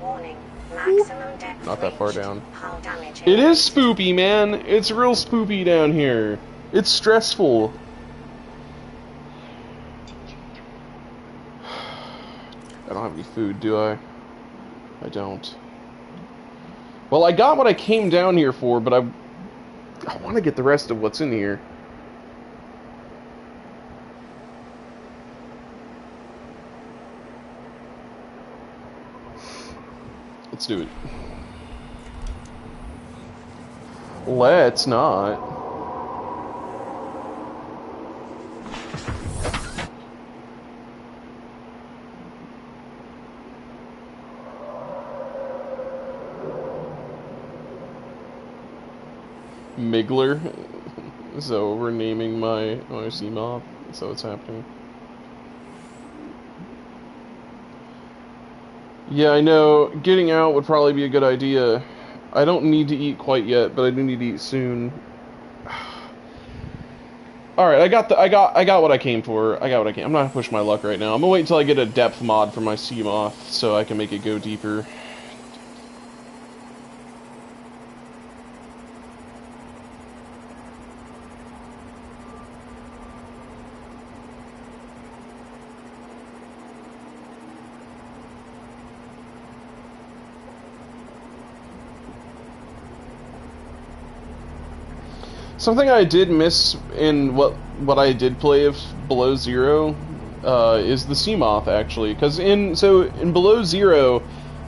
Warning. Maximum depth Not that far reached. down. Hull damage. It is spoopy, man. It's real spoopy down here. It's stressful. I don't have any food, do I? I don't. Well, I got what I came down here for, but I want to get the rest of what's in here. Let's do it. Let's not. Miggler. So we're naming my sea moth. So it's happening. Yeah, I know. Getting out would probably be a good idea. I don't need to eat quite yet, but I do need to eat soon. All right, I got what I came for. I got what I came. I'm not gonna push my luck right now. I'm gonna wait until I get a depth mod for my Seamoth so I can make it go deeper. Something I did miss in what I did play of Below Zero is the Seamoth, actually, because in Below Zero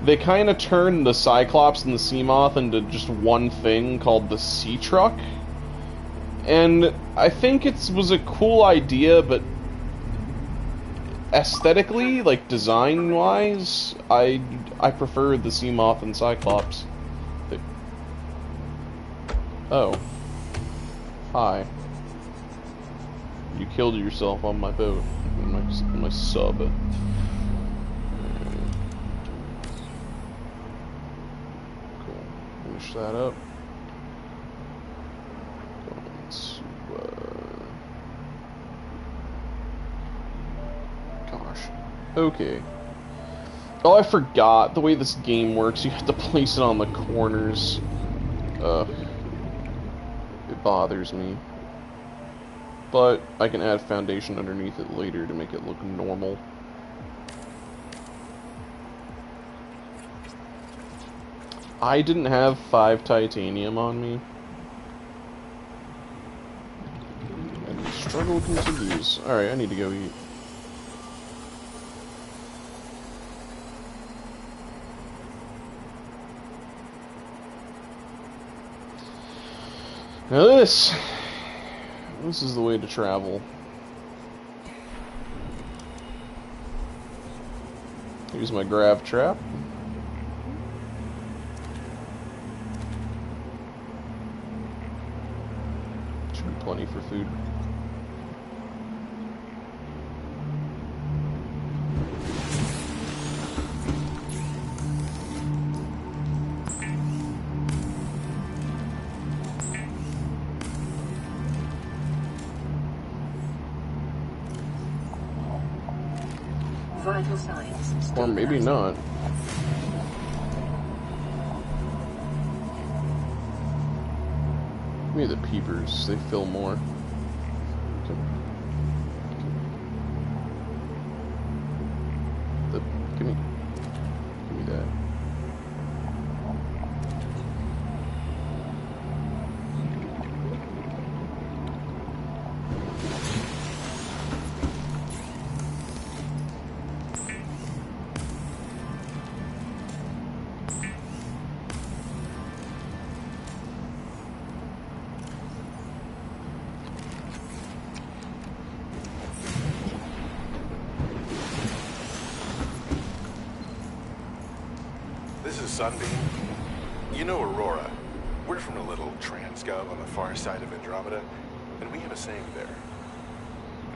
they kind of turned the Cyclops and the Seamoth into just one thing called the Sea Truck, and I think it was a cool idea, but aesthetically, like design wise, I prefer the Seamoth and Cyclops. Oh. Hi. You killed yourself on my boat, on my sub. Cool. Finish that up. Gosh. Okay. Oh, I forgot the way this game works. You have to place it on the corners. It bothers me. But I can add foundation underneath it later to make it look normal. I didn't have 5 titanium on me. And the struggle continues. Alright, I need to go eat. Now this is the way to travel. Use my grav trap. Should be plenty for food. Vital signs. Or maybe not. Give me the peepers, they fill more. Give me that. Sunbeam. You know Aurora. We're from a little transgov on the far side of Andromeda, and we have a saying there.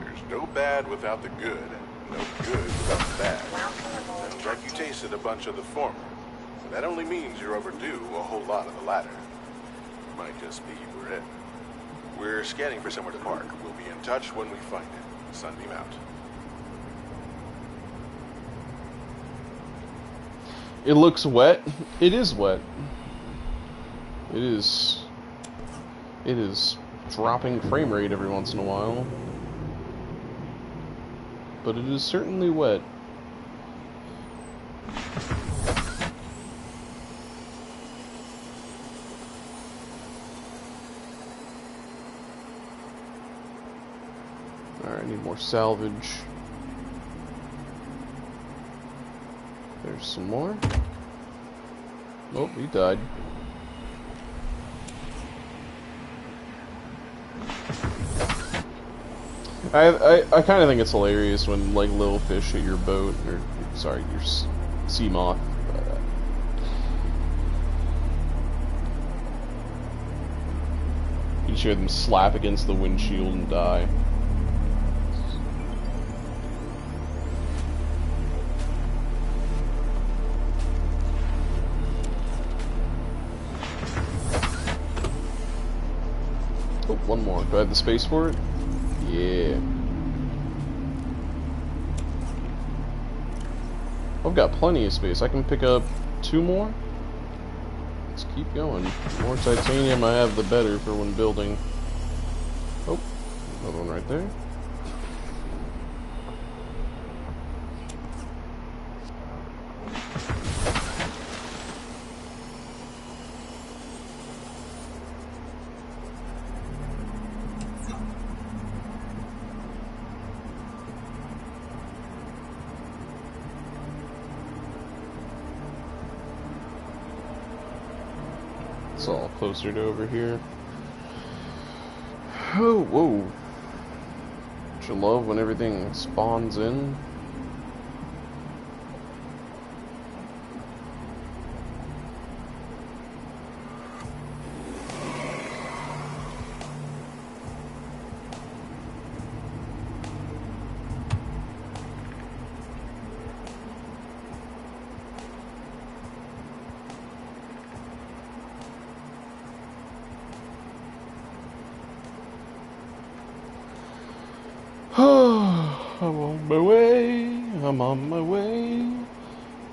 There's no bad without the good, no good without the bad. Sounds like you tasted a bunch of the former. And that only means you're overdue a whole lot of the latter. Might just be we're in. We're scanning for somewhere to park. We'll be in touch when we find it. Sunbeam out. It looks wet. It is wet. It is dropping frame rate every once in a while. But it is certainly wet. Alright, I need more salvage. There's some more. Oh, he died. I kind of think it's hilarious when like little fish hit your boat, or sorry, your sea moth. You just hear them slap against the windshield and die. Oh, one more. Do I have the space for it? Yeah. I've got plenty of space. I can pick up 2 more. Let's keep going. The more titanium I have, the better for when building. Oh, another one right there. It's all closer to over here. Oh, whoa. Don't you love when everything spawns in? I'm on my way, I'm on my way.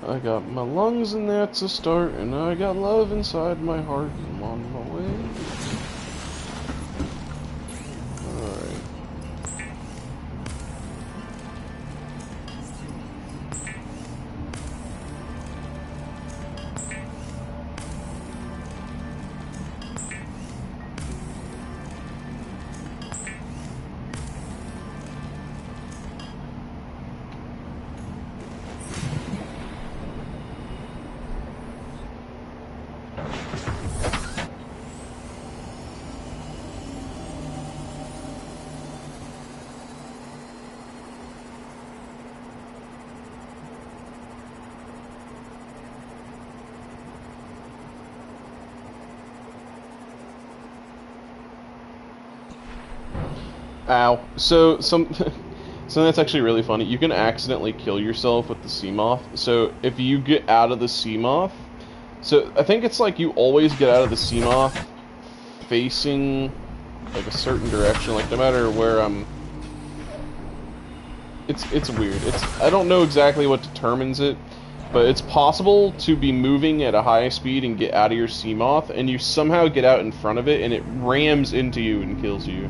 I got my lungs in there to start, and I got love inside my heart. I'm on my way. Alright. Ow. So, something that's actually really funny. You can accidentally kill yourself with the sea moth. So, if you get out of the sea moth... So, I think it's like you always get out of the sea moth facing, like, a certain direction. Like, no matter where I'm... It's weird. I don't know exactly what determines it, but it's possible to be moving at a high speed and get out of your sea moth, and you somehow get out in front of it, and it rams into you and kills you.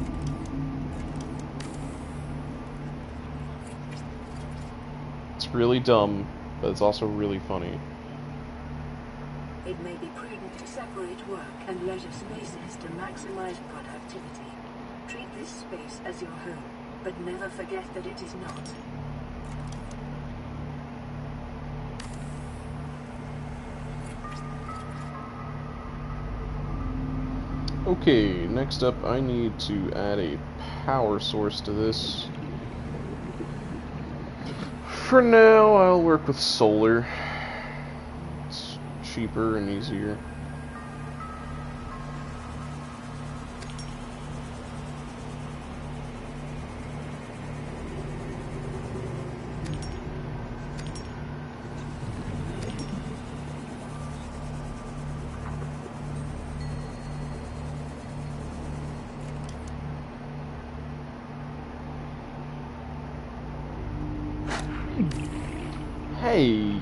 It's really dumb, but it's also really funny. It may be prudent to separate work and leisure spaces to maximize productivity. Treat this space as your home, but never forget that it is not. Okay, next up I need to add a power source to this. For now, I'll work with solar. It's cheaper and easier. Hey.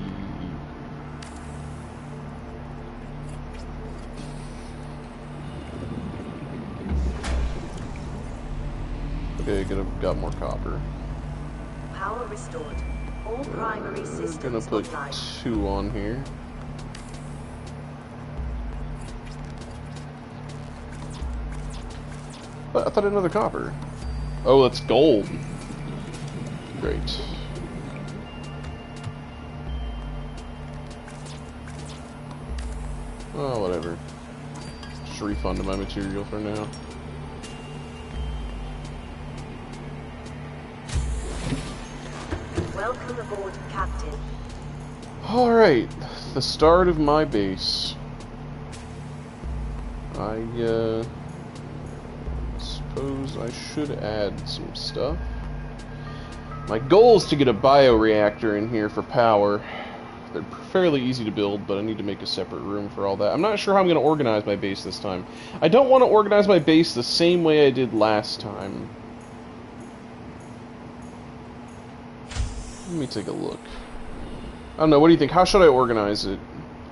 Okay, got more copper. Power restored. All primary systems Gonna put online. 2 on here. But I thought another copper. Oh, that's gold. Great. Oh, whatever. Just refund my material for now. Welcome aboard, Captain. Alright, the start of my base. I suppose I should add some stuff. My goal is to get a bioreactor in here for power. They're fairly easy to build, but I need to make a separate room for all that. I'm not sure how I'm going to organize my base this time. I don't want to organize my base the same way I did last time. Let me take a look. I don't know, what do you think? How should I organize it?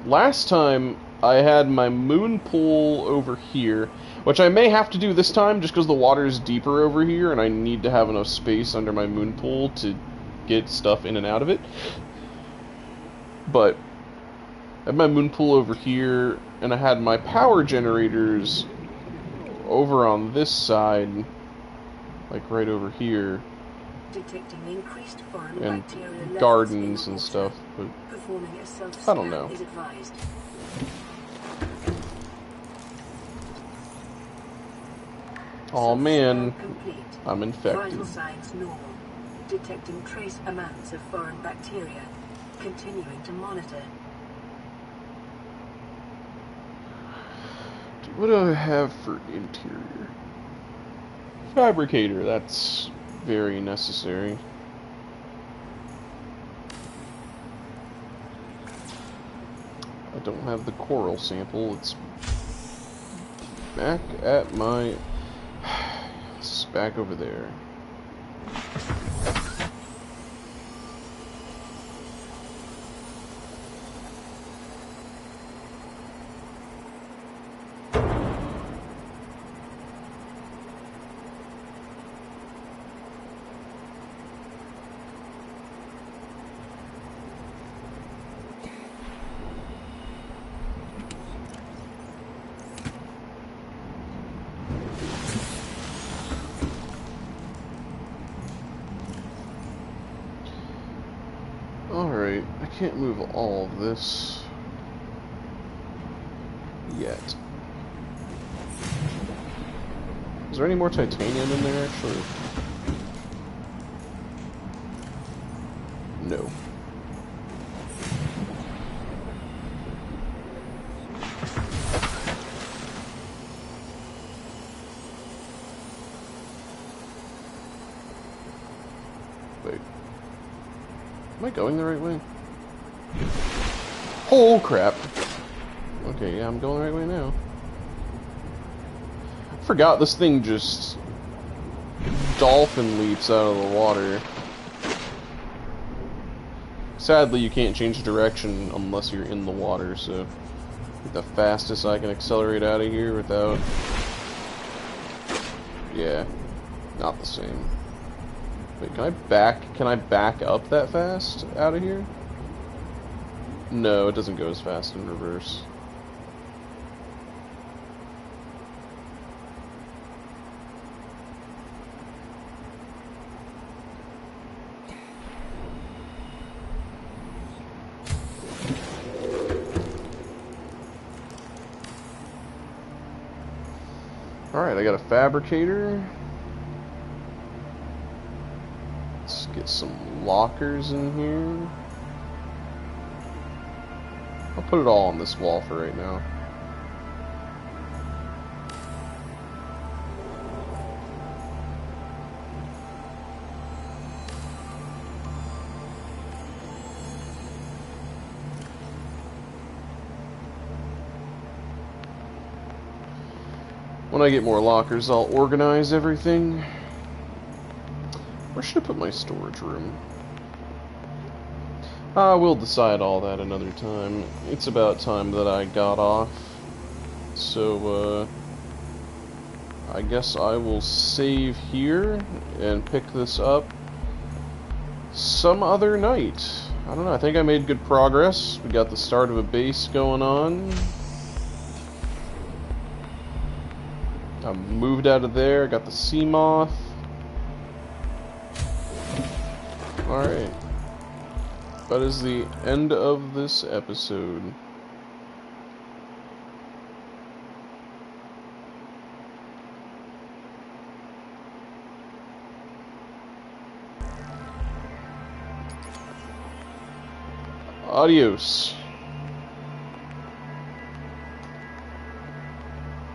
Last time, I had my moon pool over here, which I may have to do this time just because the water is deeper over here and I need to have enough space under my moon pool to get stuff in and out of it. But I had my moon pool over here, and I had my power generators over on this side, like right over here, Detecting increased foreign and bacteria levels gardens in and the stuff, water. but Performing a self-scan I don't know. is advised. Oh man, Complete. I'm infected. Vital signs normal. Detecting trace amounts of foreign bacteria. Continuing to monitor. What do I have for interior? Fabricator, that's very necessary. I don't have the coral sample, it's back at my... It's back over there. Alright, I can't move all of this yet. Is there any more titanium in there, actually? No. Wait. Am I going the right way? Oh crap. Okay, yeah, I'm going the right way now. I forgot this thing just dolphin leaps out of the water. Sadly, you can't change direction unless you're in the water, so the fastest I can accelerate out of here without... Yeah, not the same. Wait, can I back up that fast out of here? No, it doesn't go as fast in reverse. Alright, I got a fabricator. Let's get some lockers in here. I'll put it all on this wall for right now. When I get more lockers, I'll organize everything. Where should I put my storage room? We'll decide all that another time. It's about time that I got off. So, I guess I will save here and pick this up some other night. I don't know, I think I made good progress. We got the start of a base going on. I moved out of there, got the sea moth. Alright. That is the end of this episode. Adios.